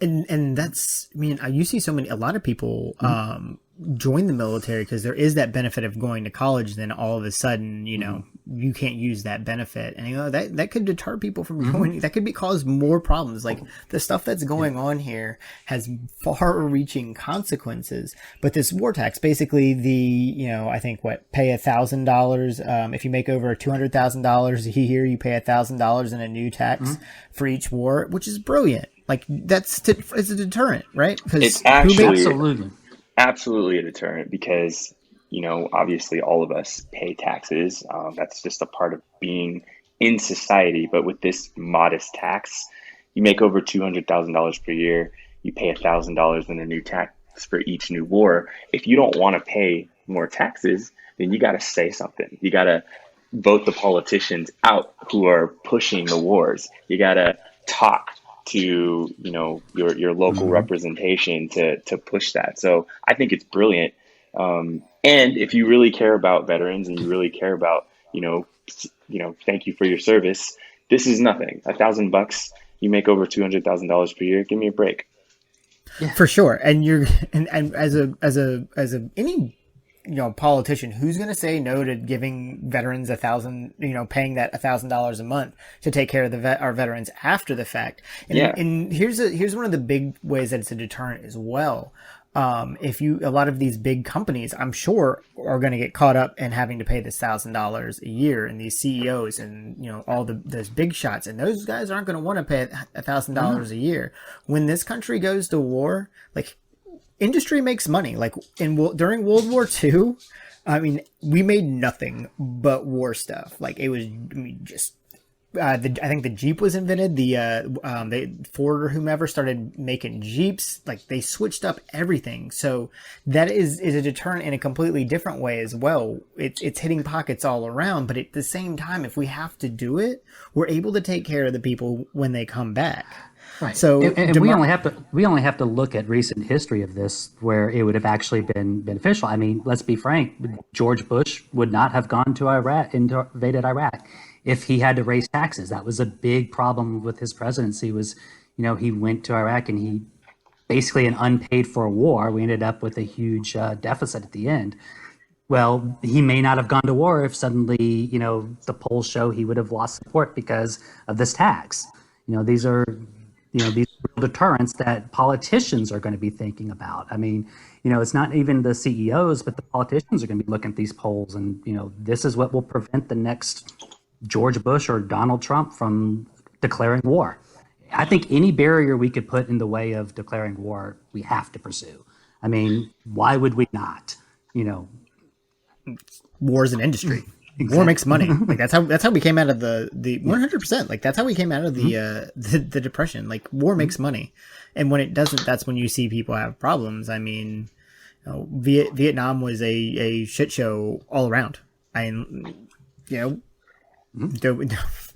And that's, you see a lot of people join the military because there is that benefit of going to college. Then all of a sudden, you can't use that benefit, and that could deter people from going. That could cause more problems. The stuff that's going on here has far-reaching consequences. But this war tax, basically, I think pay $1,000 if you make over $200,000 a year, you pay $1,000 in a new tax for each war, which is brilliant. It's a deterrent, right? It's absolutely a deterrent because, obviously all of us pay taxes. That's just a part of being in society. But with this modest tax, you make over $200,000 per year, you pay $1,000 in a new tax for each new war. If you don't want to pay more taxes, then you got to say something. You got to vote the politicians out who are pushing the wars. You got to talk to your local representation to push that. So I think it's brilliant. And if you really care about veterans and you really care about thank you for your service, this is nothing. $1,000, you make over $200,000 per year. Give me a break. Yeah. For sure. And as any politician, who's going to say no to giving veterans paying that $1,000 a month to take care of our veterans after the fact? And here's one of the big ways that it's a deterrent as well. A lot of these big companies, I'm sure, are going to get caught up in having to pay this $1,000 a year, and these CEOs and all those big shots, and those guys aren't going to want to pay $1,000 a year when this country goes to war. Industry makes money. During World War II, we made nothing but war stuff. It was just I think the Jeep was invented. Ford or whomever started making Jeeps. Like they switched up everything. So that is a deterrent in a completely different way as well. It's hitting pockets all around, but at the same time, if we have to do it, we're able to take care of the people when they come back. Right. So And we only have to look at recent history of this where it would have actually been beneficial. I mean, let's be frank, George Bush would not have gone to Iraq, invaded Iraq, if he had to raise taxes. That was a big problem with his presidency was, he went to Iraq and he basically an unpaid for a war. We ended up with a huge deficit at the end. Well, he may not have gone to war if suddenly, the polls show he would have lost support because of this tax. These are real deterrents that politicians are going to be thinking about. I mean, it's not even the CEOs, but the politicians are going to be looking at these polls and, this is what will prevent the next George Bush or Donald Trump from declaring war. I think any barrier we could put in the way of declaring war, we have to pursue. I mean, why would we not? War is an industry. Exactly. War makes money. Like that's how we came out of the 100%. Like that's how we came out of the depression. Like war makes money, and when it doesn't, that's when you see people have problems. I mean, Vietnam was a shit show all around.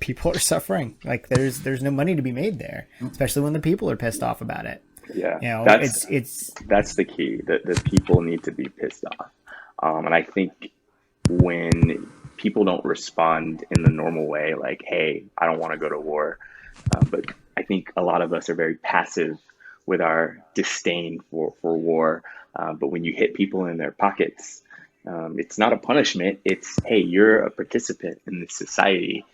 People are suffering. Like there's no money to be made there, especially when the people are pissed off about it. Yeah, that's the key. That the people need to be pissed off, and I think when people don't respond in the normal way, like, hey, I don't want to go to war. But I think a lot of us are very passive with our disdain for war. But when you hit people in their pockets, it's not a punishment. It's, hey, you're a participant in this society.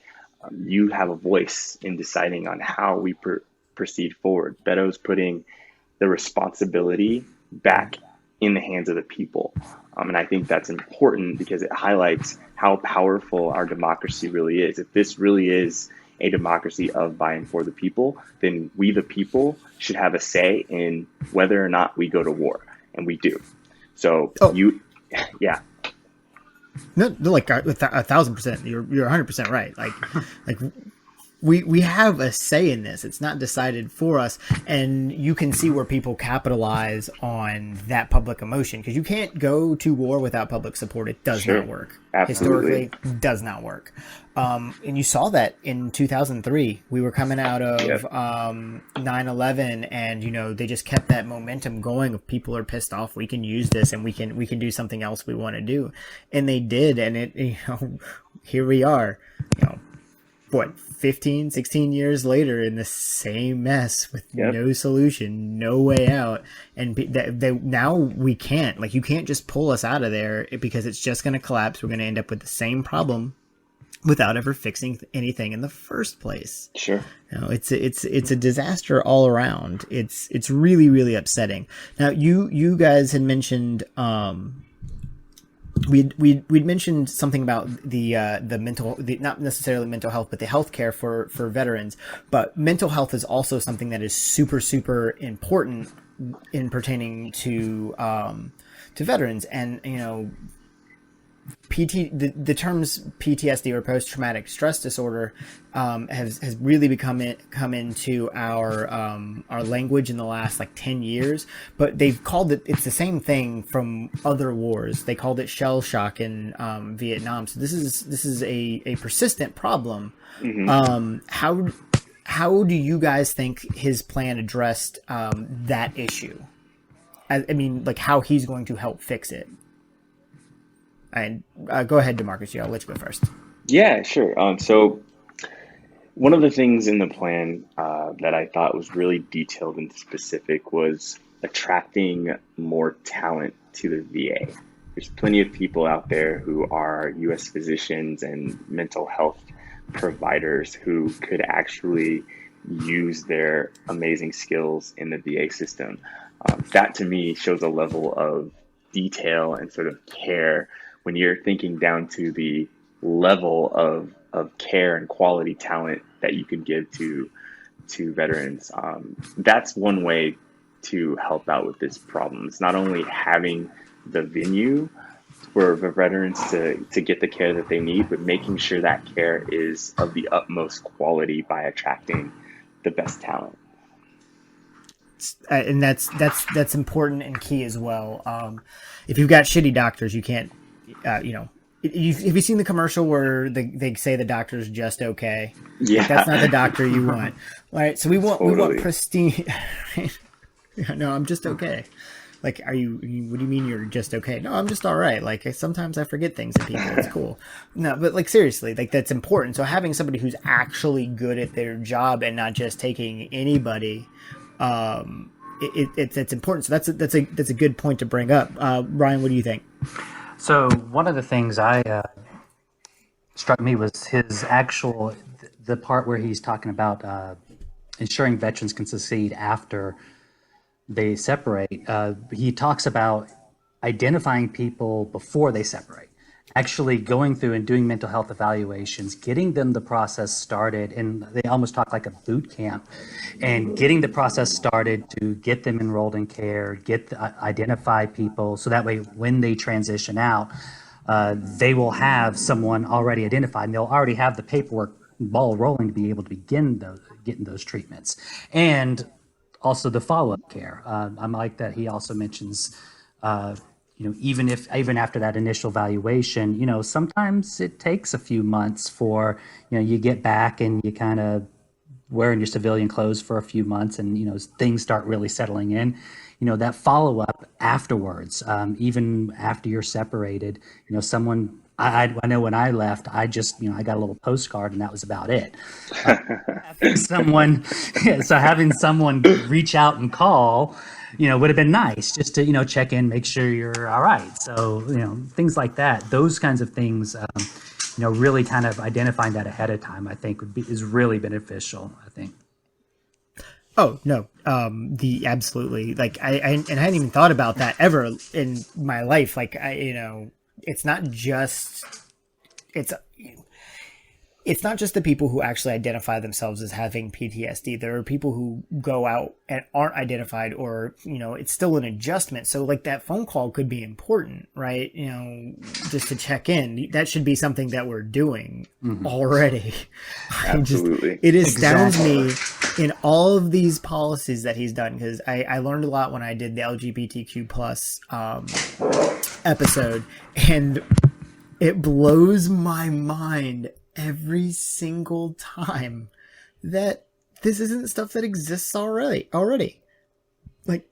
You have a voice in deciding on how we proceed forward. Beto's putting the responsibility back in the hands of the people. And I think that's important because it highlights how powerful our democracy really is. If this really is a democracy of, by, and for the people, then we, the people, should have a say in whether or not we go to war. And we do. So yeah. No, like 1,000%. You're 100% right. Like we have a say in this. It's not decided for us, and you can see where people capitalize on that public emotion because you can't go to war without public support. It does not work. Absolutely. Historically, does not work. And you saw that in 2003. We were coming out of 9/11, and they just kept that momentum going. If people are pissed off, we can use this, and we can do something else we want to do, and they did. And it, here we are. 15, 16 years later in the same mess with no solution, no way out. And now we can't, you can't just pull us out of there because it's just going to collapse. We're going to end up with the same problem without ever fixing anything in the first place. Sure. It's a disaster all around. It's really, really upsetting. Now you guys had mentioned, We'd mentioned something about the not necessarily mental health, but the healthcare for veterans. But mental health is also something that is super, super important in pertaining to veterans. And the terms PTSD or post traumatic stress disorder has really come into our language in the last 10 years, but they've called it's the same thing from other wars. They called it shell shock in Vietnam. So this is a persistent problem. Mm-hmm. How do you guys think his plan addressed that issue? I mean, how he's going to help fix it? And go ahead, DeMarcus. I'll let you go first. Yeah, sure. So one of the things in the plan that I thought was really detailed and specific was attracting more talent to the VA. There's plenty of people out there who are U.S. physicians and mental health providers who could actually use their amazing skills in the VA system. That to me shows a level of detail and sort of care when you're thinking down to the level of care and quality talent that you can give to veterans. That's one way to help out with this problem. It's not only having the venue, for the veterans to get the care that they need, but making sure that care is of the utmost quality by attracting the best talent. And that's important and key as well. If you've got shitty doctors, you can't, have you seen the commercial where they say the doctor's just okay? Yeah, Like, that's not the doctor you want. All right, so we want pristine. No, I'm just okay. Like, what do you mean you're just okay? No, I'm just all right. Like, sometimes I forget things in people. It's cool. No, but like, seriously, like, that's important. So having somebody who's actually good at their job and not just taking anybody, it's important. So that's a good point to bring up. Ryan, what do you think? So one of the things I struck me was his actual the part where he's talking about ensuring veterans can succeed after they separate. He talks about identifying people before they separate, actually going through and doing mental health evaluations, getting them the process started, and they almost talk like a boot camp, and getting the process started to get them enrolled in care, identify people, so that way when they transition out, they will have someone already identified, and they'll already have the paperwork ball rolling to be able to begin getting those treatments. And also the follow-up care. I like that he also mentions, even after that initial evaluation, sometimes it takes a few months for, you get back and you kind of wearing your civilian clothes for a few months and, things start really settling in. That follow-up afterwards, even after you're separated, someone, I know when I left, I just, I got a little postcard and that was about it. Having someone reach out and call, would have been nice just to, check in, make sure you're all right. So, things like that, those kinds of things, really kind of identifying that ahead of time, I think is really beneficial, I think. Oh no, absolutely. Like I hadn't even thought about that ever in my life. Like it's not just the people who actually identify themselves as having PTSD. There are people who go out and aren't identified, or it's still an adjustment. So like that phone call could be important, right? Just to check in. That should be something that we're doing already. Absolutely. It astounds me in all of these policies that he's done, because I learned a lot when I did the LGBTQ plus episode, and it blows my mind every single time that this isn't stuff that exists already. Like,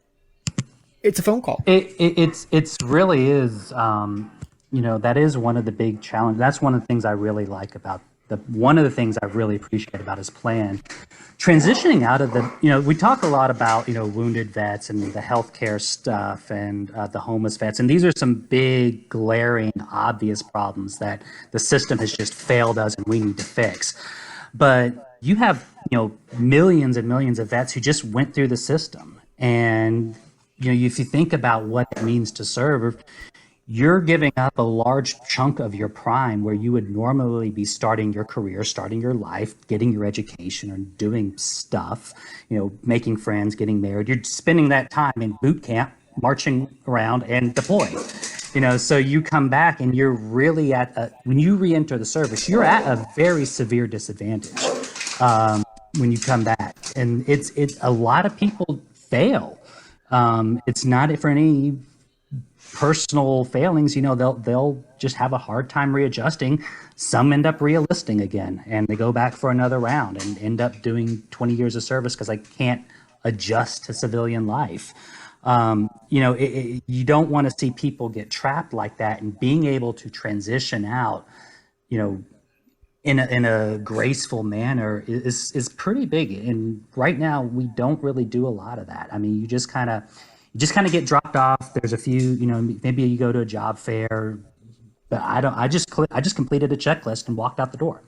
it's a phone call. It's really is. That is one of the big challenges. That's one of the things I really like about one of the things I really appreciate about his plan. Transitioning out of we talk a lot about, wounded vets and the healthcare stuff and the homeless vets. And these are some big, glaring, obvious problems that the system has just failed us and we need to fix. But you have, millions and millions of vets who just went through the system. And, if you think about what it means to serve, you're giving up a large chunk of your prime where you would normally be starting your career, starting your life, getting your education or doing stuff, making friends, getting married. You're spending that time in boot camp, marching around and deployed. So you come back and you're really when you re-enter the service, you're at a very severe disadvantage when you come back. And it's a lot of people fail. It's not for any personal failings, they'll just have a hard time readjusting. Some end up re-enlisting again and they go back for another round and end up doing 20 years of service because I can't adjust to civilian life. You don't want to see people get trapped like that, and being able to transition out, in a graceful manner is pretty big. And right now we don't really do a lot of that. I mean, you just kind of get dropped off. There's a few, maybe you go to a job fair, but I just completed a checklist and walked out the door,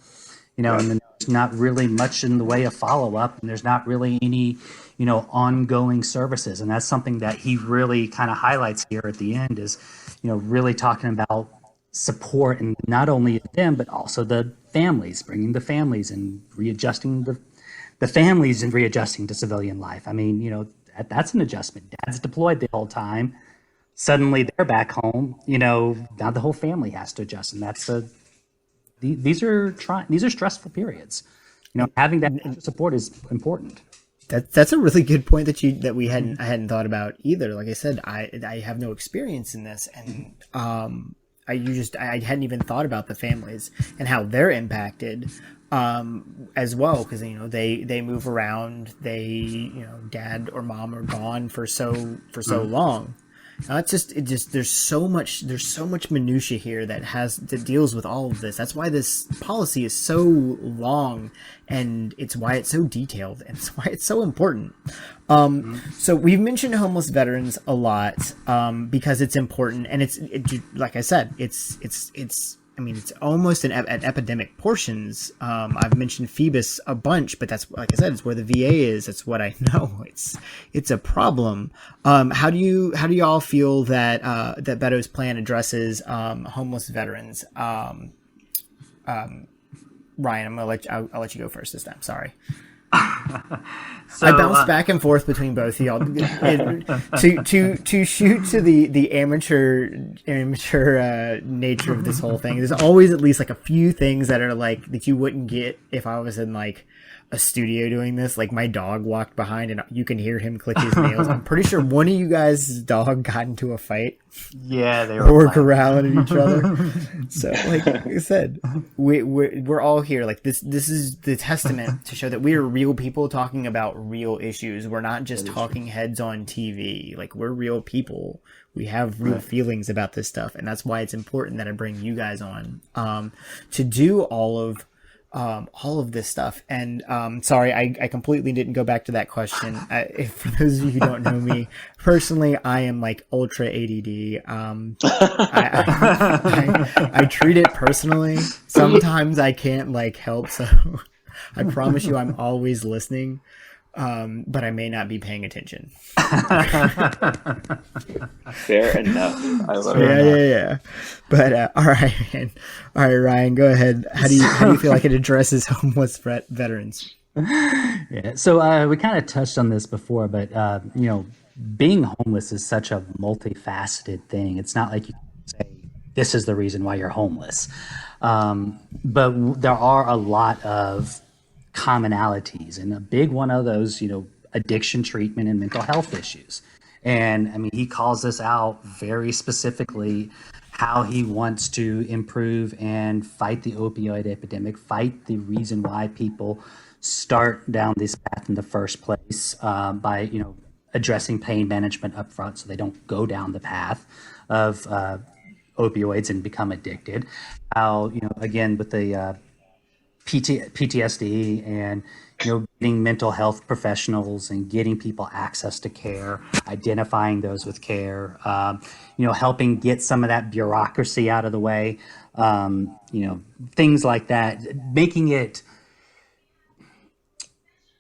and then there's not really much in the way of follow up, and there's not really any, ongoing services. And that's something that he really kind of highlights here at the end is, really talking about support, and not only them, but also the families, bringing the families and readjusting the families and readjusting to civilian life. I mean, that's an adjustment. Dad's deployed the whole time. suddenly they're back home. Now the whole family has to adjust, and these are stressful periods. Having that extra support is important. That's a really good point that I hadn't thought about either. Like I said, I have no experience in this, and I hadn't even thought about the families and how they're impacted as well, because they move around, dad or mom are gone for so long. There's so much minutia here that deals with all of this. That's why this policy is so long, and it's why it's so detailed, and it's why it's so important. So we've mentioned homeless veterans a lot because it's important, and like I said, it's almost at epidemic portions. I've mentioned Phoebus a bunch, but that's, like I said, it's where the VA is. It's what I know. It's a problem. How do you all feel that Beto's plan addresses homeless veterans? Ryan, I'll let you go first this time. Sorry. So, I bounce back and forth between both of y'all to shoot to the amateur nature of this whole thing. There's always at least like a few things that are like that you wouldn't get if I was in like a studio doing this. Like my dog walked behind and you can hear him click his nails. I'm pretty sure one of you guys' dog got into a fight. Yeah, they were growling at each other. So, like I said, we're all here. Like this is the testament to show that we are real people talking about real issues. We're not just talking heads on TV. Like we're real people. We have real feelings about this stuff, and that's why it's important that I bring you guys on to do all of this stuff. And sorry, I completely didn't go back to that question. For those of you who don't know me personally, I am like ultra ADD. I treat it personally. Sometimes I can't like help, so I promise you I'm always listening, but I may not be paying attention. Fair enough. I love it. Yeah. But all right, man. All right, Ryan, go ahead. How do you feel like it addresses homeless veterans? Yeah. So we kind of touched on this before, but being homeless is such a multifaceted thing. It's not like you can say this is the reason why you're homeless, but there are a lot of commonalities, and a big one of those, addiction treatment and mental health issues. And I mean, he calls this out very specifically, how he wants to improve and fight the opioid epidemic, fight the reason why people start down this path in the first place, by, addressing pain management up front so they don't go down the path of opioids and become addicted. How, again, with the PTSD and getting mental health professionals and getting people access to care, identifying those with care, helping get some of that bureaucracy out of the way, things like that, making it.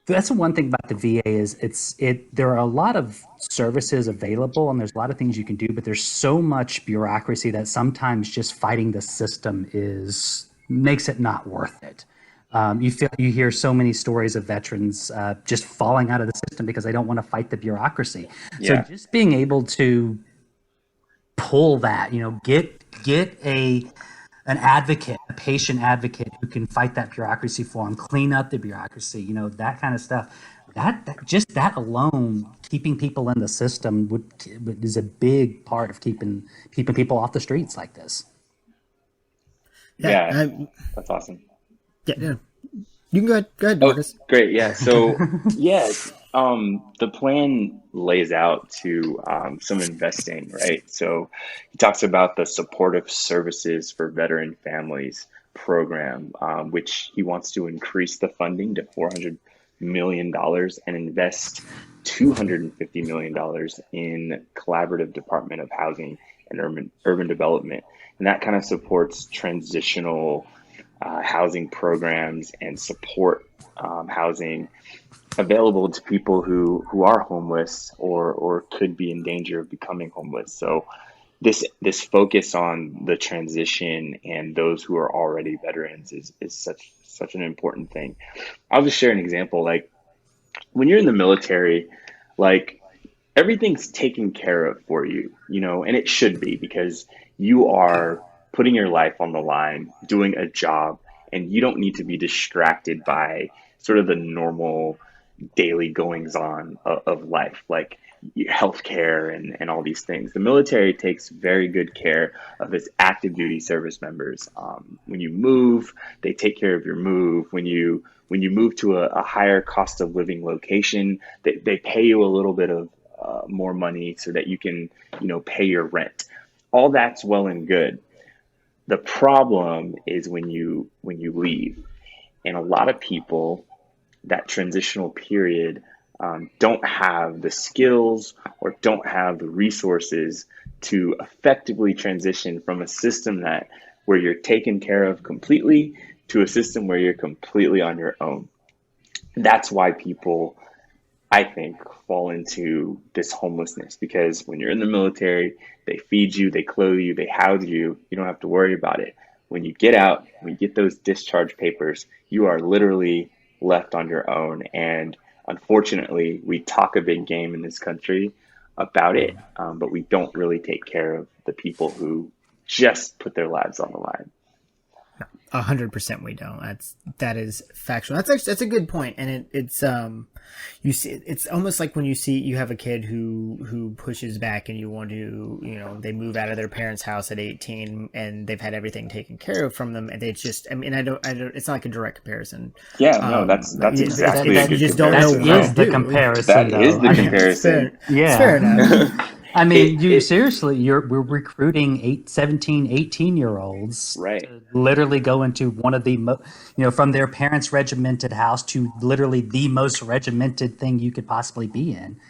That's the one thing about the VA is there are a lot of services available and there's a lot of things you can do, but there's so much bureaucracy that sometimes just fighting the system makes it not worth it. You hear so many stories of veterans just falling out of the system because they don't want to fight the bureaucracy. Yeah. So just being able to pull that, get an advocate, a patient advocate who can fight that bureaucracy for them, clean up the bureaucracy, that kind of stuff. That alone, keeping people in the system is a big part of keeping people off the streets like this. Yeah, that's awesome. Yeah. You can go ahead, Marcus. Oh, great. Yeah. So, the plan lays out to some investing, right? So he talks about the supportive services for veteran families program, which he wants to increase the funding to $400 million and invest $250 million in collaborative Department of Housing and Urban Development. And that kind of supports transitional housing programs and support housing available to people who are homeless or could be in danger of becoming homeless. So this focus on the transition and those who are already veterans is such an important thing. I'll just share an example. Like when you're in the military, like everything's taken care of for you, and it should be because you are putting your life on the line, doing a job, and you don't need to be distracted by sort of the normal daily goings on of life, like healthcare and all these things. The military takes very good care of its active duty service members. When you move, they take care of your move. When you move to a higher cost of living location, they pay you a little bit of more money so that you can, pay your rent. All that's well and good. The problem is when you leave, and a lot of people, that transitional period, don't have the skills or don't have the resources to effectively transition from a system where you're taken care of completely to a system where you're completely on your own. That's why people, I think, fall into this homelessness, because when you're in the military, they feed you, they clothe you, they house you. You don't have to worry about it. When you get out, when you get those discharge papers, you are literally left on your own. And unfortunately, we talk a big game in this country about it, but we don't really take care of the people who just put their lives on the line. 100% we don't. That is factual. That's a good point. And it's you see, it's almost like when you have a kid who pushes back and you want to, they move out of their parents' house at 18 and they've had everything taken care of from them, and they just, I don't, it's not like a direct comparison. Yeah, no, that's exactly that a you just good don't know comparison. what Is to the do. comparison. That is the comparison. Yeah. Fair enough. I mean, we're recruiting 17, 18-year-olds Right. to literally go into one of the, from their parents' regimented house to literally the most regimented thing you could possibly be in.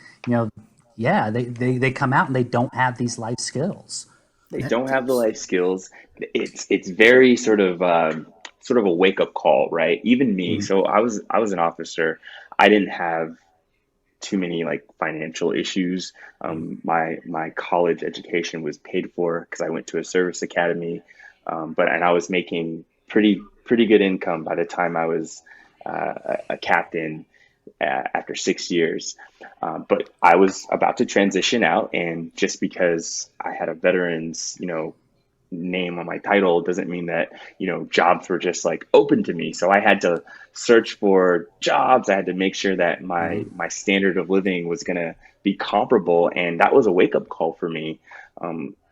Yeah, they come out and they don't have these life skills. They don't have the life skills. It's very sort of a wake up call, right? Even me. So I was an officer. I didn't have too many financial issues. My college education was paid for because I went to a service academy, and I was making pretty good income by the time I was a captain after 6 years. But I was about to transition out, and just because I had a veteran's name on my title doesn't mean that jobs were just open to me. So I had to search for jobs. I had to make sure that my standard of living was going to be comparable, and that was a wake-up call for me.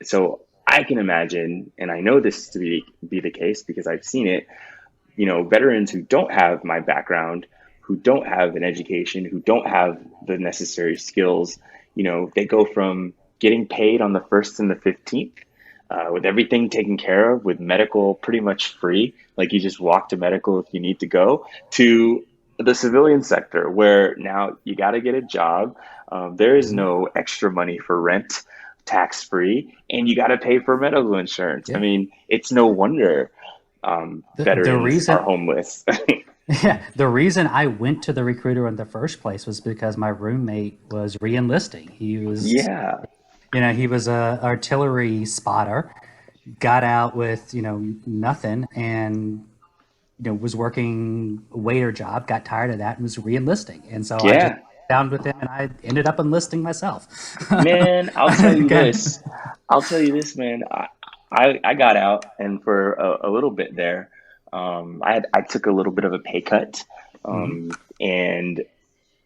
So I can imagine, and I know this to be the case because I've seen it, veterans who don't have my background, who don't have an education, who don't have the necessary skills, they go from getting paid on the 1st and the 15th, with everything taken care of, with medical pretty much free, like you just walk to medical if you need to go, to the civilian sector where now you got to get a job. There is no extra money for rent, tax free, and you got to pay for medical insurance. Yeah. I mean, it's no wonder veterans are homeless. Yeah, the reason I went to the recruiter in the first place was because my roommate was re-enlisting. He was, he was a artillery spotter, got out with, nothing, and, was working a waiter job, got tired of that, and was re-enlisting. And so I just down with him, and I ended up enlisting myself. Man, I'll tell you this. Man. I got out, and for a little bit there, I took a little bit of a pay cut, and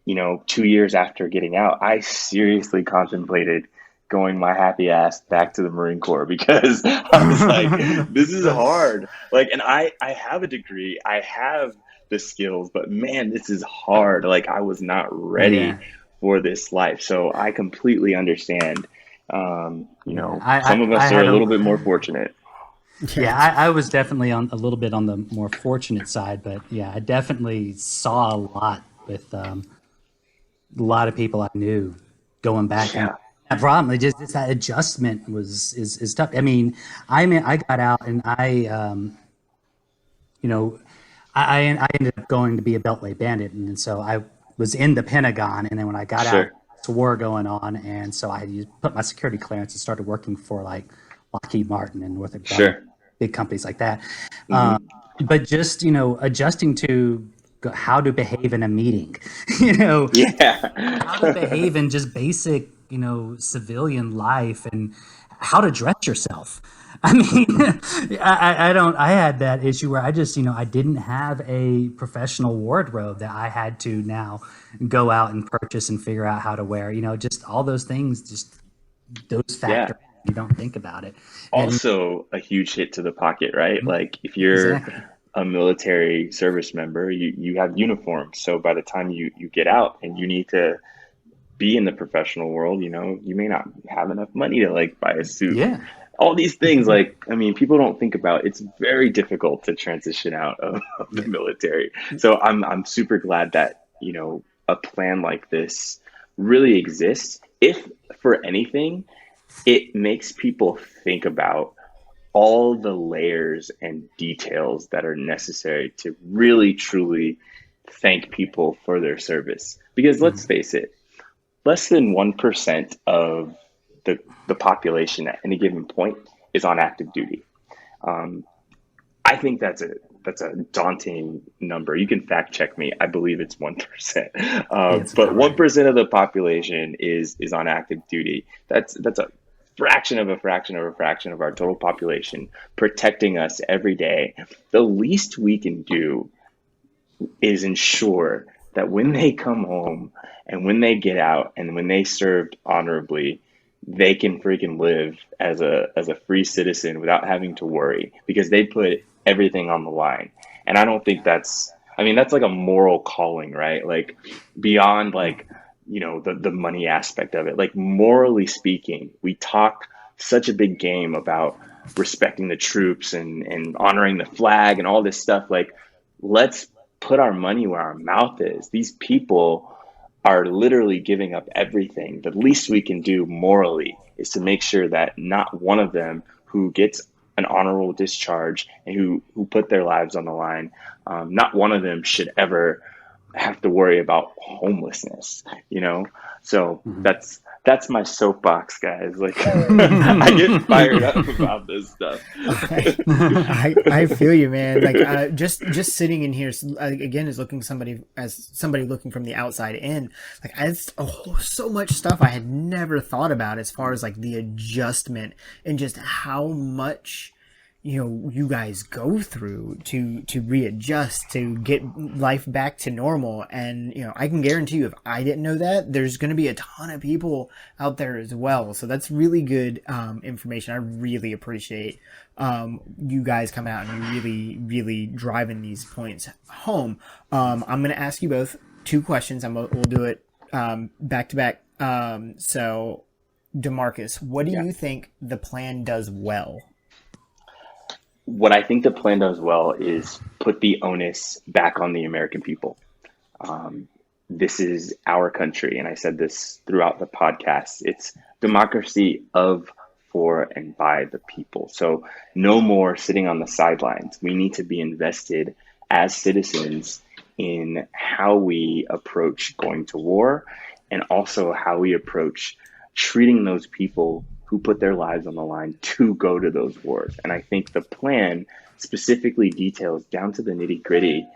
2 years after getting out, I seriously contemplated going my happy ass back to the Marine Corps because I was like, this is hard. And I have a degree, I have the skills, but man, this is hard. I was not ready for this life. So I completely understand. Some of us are a little bit more fortunate. Yeah, I was definitely a little bit on the more fortunate side, but yeah, I definitely saw a lot with a lot of people I knew going back. Yeah. That problem, just that adjustment is tough. I mean, I got out and I ended up going to be a Beltway bandit, and so I was in the Pentagon, and then when I got out, it's war going on, and so I put my security clearance and started working for Lockheed Martin and Northrop Grumman, big companies like that. But just adjusting to how to behave in a meeting, how to behave in just basic civilian life and how to dress yourself. I mean, I had that issue where I just, I didn't have a professional wardrobe that I had to now go out and purchase and figure out how to wear, just all those things, just those factors. Yeah. You don't think about it. Also, a huge hit to the pocket, right? Like if you're Exactly. a military service member, you have uniforms. So by the time you get out and you need to be in the professional world, you may not have enough money to like buy a suit. Yeah. All these things, like, I mean, people don't think about, it's very difficult to transition out of the military. So I'm super glad that, a plan like this really exists. If for anything, it makes people think about all the layers and details that are necessary to really truly thank people for their service. Because let's face it, less than 1% of the population at any given point is on active duty. I think that's a daunting number. You can fact check me. I believe it's 1%. But 1% of the population is on active duty. That's a fraction of a fraction of a fraction of our total population protecting us every day. The least we can do is ensure that when they come home and when they get out and when they served honorably, they can freaking live as a free citizen without having to worry because they put everything on the line. And I don't think that's like a moral calling, right? Like beyond like, the money aspect of it, like morally speaking, we talk such a big game about respecting the troops and honoring the flag and all this stuff. Like, let's put our money where our mouth is. These people are literally giving up everything. The least we can do morally is to make sure that not one of them who gets an honorable discharge and who put their lives on the line, not one of them should ever have to worry about homelessness, So that's my soapbox, guys. Like I get fired up about this stuff. I feel you, man. Like just sitting in here again as somebody looking from the outside in. Like so much stuff I had never thought about as far as like the adjustment and just how much you guys go through to readjust, to get life back to normal. And, I can guarantee you if I didn't know that, there's going to be a ton of people out there as well. So that's really good information. I really appreciate you guys coming out and really, really driving these points home. I'm going to ask you both two questions. We'll do it back to back. So, DeMarcus, what do you think the plan does well? What I think the plan does well is put the onus back on the American people. This is our country, and I said this throughout the podcast. It's democracy of, for, and by the people. So no more sitting on the sidelines. We need to be invested as citizens in how we approach going to war and also how we approach treating those people who put their lives on the line to go to those wars. And I think the plan specifically details down to the nitty gritty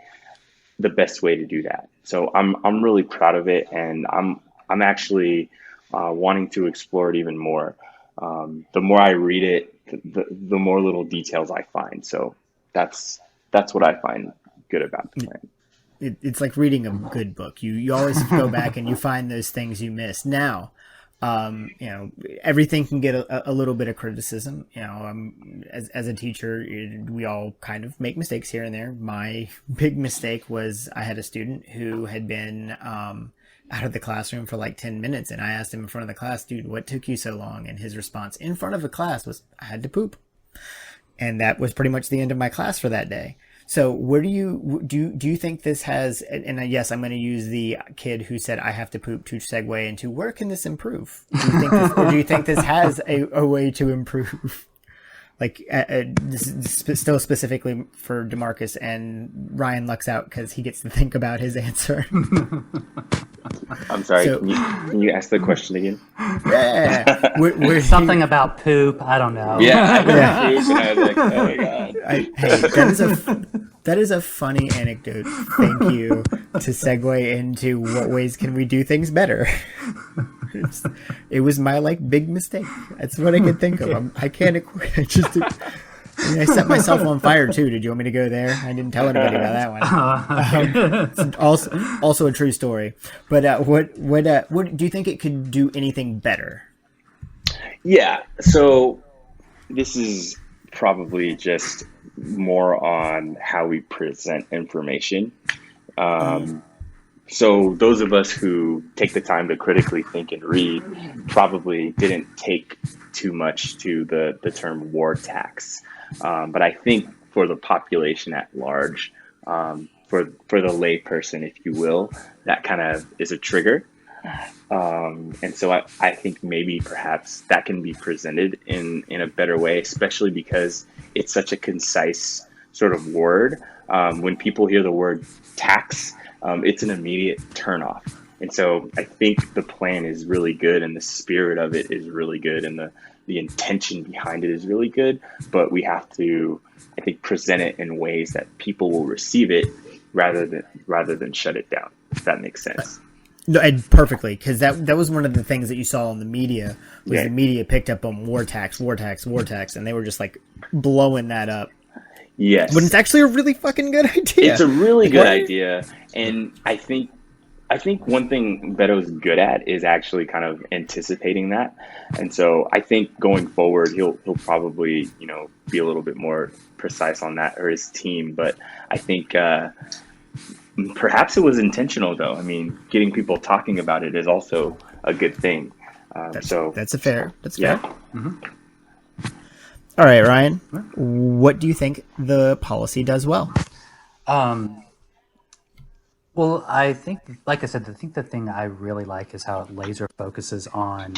the best way to do that. So I'm really proud of it, and I'm actually wanting to explore it even more. The more I read it, the more little details I find. So that's what I find good about the plan. It's like reading a good book. You always go back and you find those things you missed. Now, everything can get a little bit of criticism. As a teacher, we all kind of make mistakes here and there. My big mistake was I had a student who had been out of the classroom for like 10 minutes. And I asked him in front of the class, dude, what took you so long? And his response in front of the class was, I had to poop. And that was pretty much the end of my class for that day. So where do you think this has, and yes, I'm going to use the kid who said I have to poop to segue into where can this improve? Do you think this has a way to improve? Like this is still specifically for DeMarcus, and Ryan lucks out because he gets to think about his answer. I'm sorry. So, can you ask the question again? Yeah, where's something about poop. I don't know. Yeah, poop, and I was like, oh my god. That is a funny anecdote. Thank you to segue into what ways can we do things better. It was my big mistake. That's what I can think of. I can't. I just. I set myself on fire too. Did you want me to go there? I didn't tell anybody about that one. It's also a true story. But what do you think it could do anything better? Yeah. So this is probably just more on how we present information. So those of us who take the time to critically think and read probably didn't take too much to the term war tax. But I think for the population at large, for the lay person, if you will, that kind of is a trigger. And so I think maybe perhaps that can be presented in a better way, especially because it's such a concise sort of word. When people hear the word tax, it's an immediate turnoff. And so I think the plan is really good and the spirit of it is really good and the intention behind it is really good, but we have to, I think, present it in ways that people will receive it rather than shut it down, if that makes sense. No, and perfectly, because that was one of the things that you saw in the media, was the media picked up on war tax, and they were just blowing that up. Yes. But it's actually a really fucking good idea. It's a really good idea. And I think one thing Beto's good at is actually kind of anticipating that. And so I think going forward, he'll probably, be a little bit more precise on that, or his team. But I think perhaps it was intentional, though. I mean, getting people talking about it is also a good thing. That's fair. Yeah. Mm-hmm. All right, Ryan, what do you think the policy does well? Well, I think, like I said, I think the thing I really like is how it laser focuses on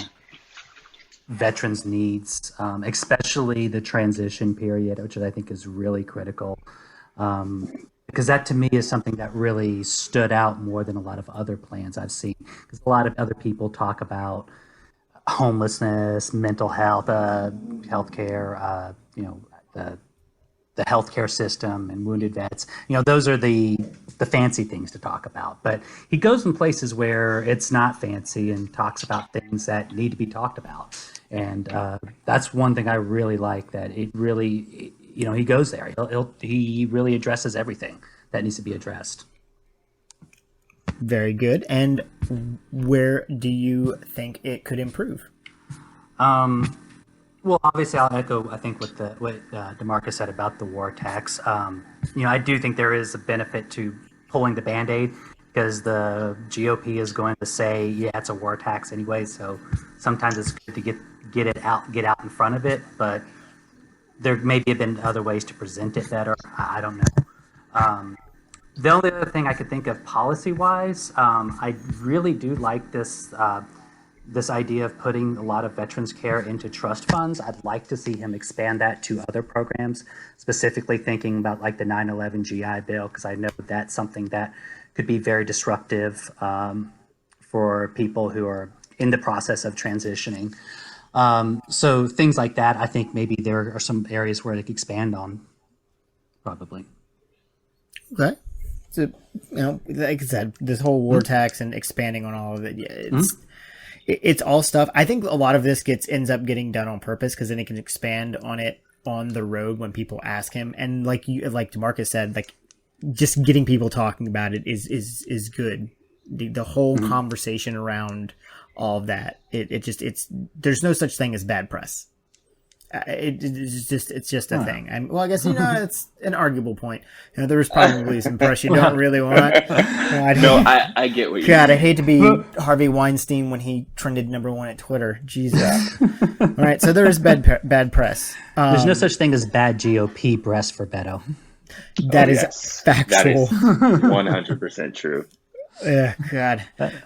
veterans' needs, especially the transition period, which I think is really critical. Because that to me is something that really stood out more than a lot of other plans I've seen. Because a lot of other people talk about homelessness, mental health, healthcare, the healthcare system and wounded vets. Those are the fancy things to talk about. But he goes in places where it's not fancy and talks about things that need to be talked about. And that's one thing I really like, that it really, he goes there. He really addresses everything that needs to be addressed. Very good. And where do you think it could improve? Well, obviously, I'll echo, I think, what DeMarcus said about the war tax. I do think there is a benefit to pulling the Band-Aid, because the GOP is going to say, yeah, it's a war tax anyway. So sometimes it's good to get out in front of it. But there maybe have been other ways to present it better. I don't know. The only other thing I could think of policy-wise, I really do like this idea of putting a lot of veterans care into trust funds. I'd like to see him expand that to other programs, specifically thinking about the 9/11 GI Bill, because I know that's something that could be very disruptive for people who are in the process of transitioning. So things like that, I think maybe there are some areas where they could expand on, probably. Okay. So, like I said, this whole war tax and expanding on all of it, it's all stuff. I think a lot of this ends up getting done on purpose, because then it can expand on it on the road when people ask him. And like DeMarcus said, just getting people talking about it is good. The whole conversation around all of that, it's there's no such thing as bad press. It's just a thing. I guess it's an arguable point. There was probably some press you don't really want. I get what you mean. I hate to be Harvey Weinstein when he trended #1 at Twitter. Jesus. All right, so there is bad press. There's no such thing as bad GOP press for Beto. That is factual. That is 100% true. Yeah, God.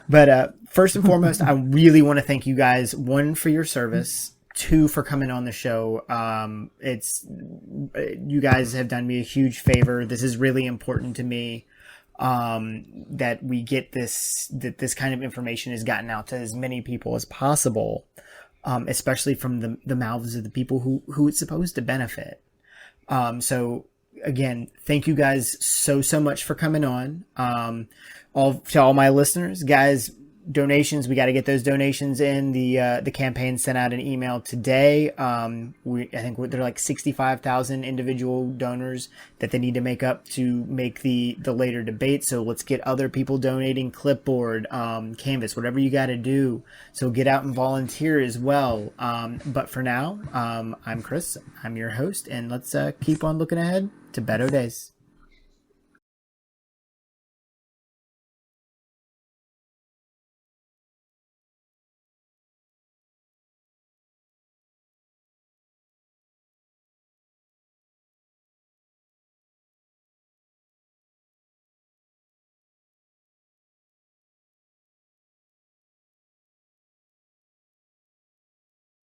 But first and foremost, I really want to thank you guys, 1, for your service, 2, for coming on the show. You guys have done me a huge favor. This is really important to me, that we get that this kind of information is gotten out to as many people as possible, especially from the mouths of the people who it's supposed to benefit. So again, thank you guys so much for coming on. To all my listeners, guys, donations, we got to get those donations in. The campaign sent out an email today. I think there are like 65,000 individual donors that they need to make up to make the later debate. So let's get other people donating, clipboard, canvas, whatever you got to do. So get out and volunteer as well. But for now, I'm Chris. I'm your host, and let's keep on looking ahead to better days.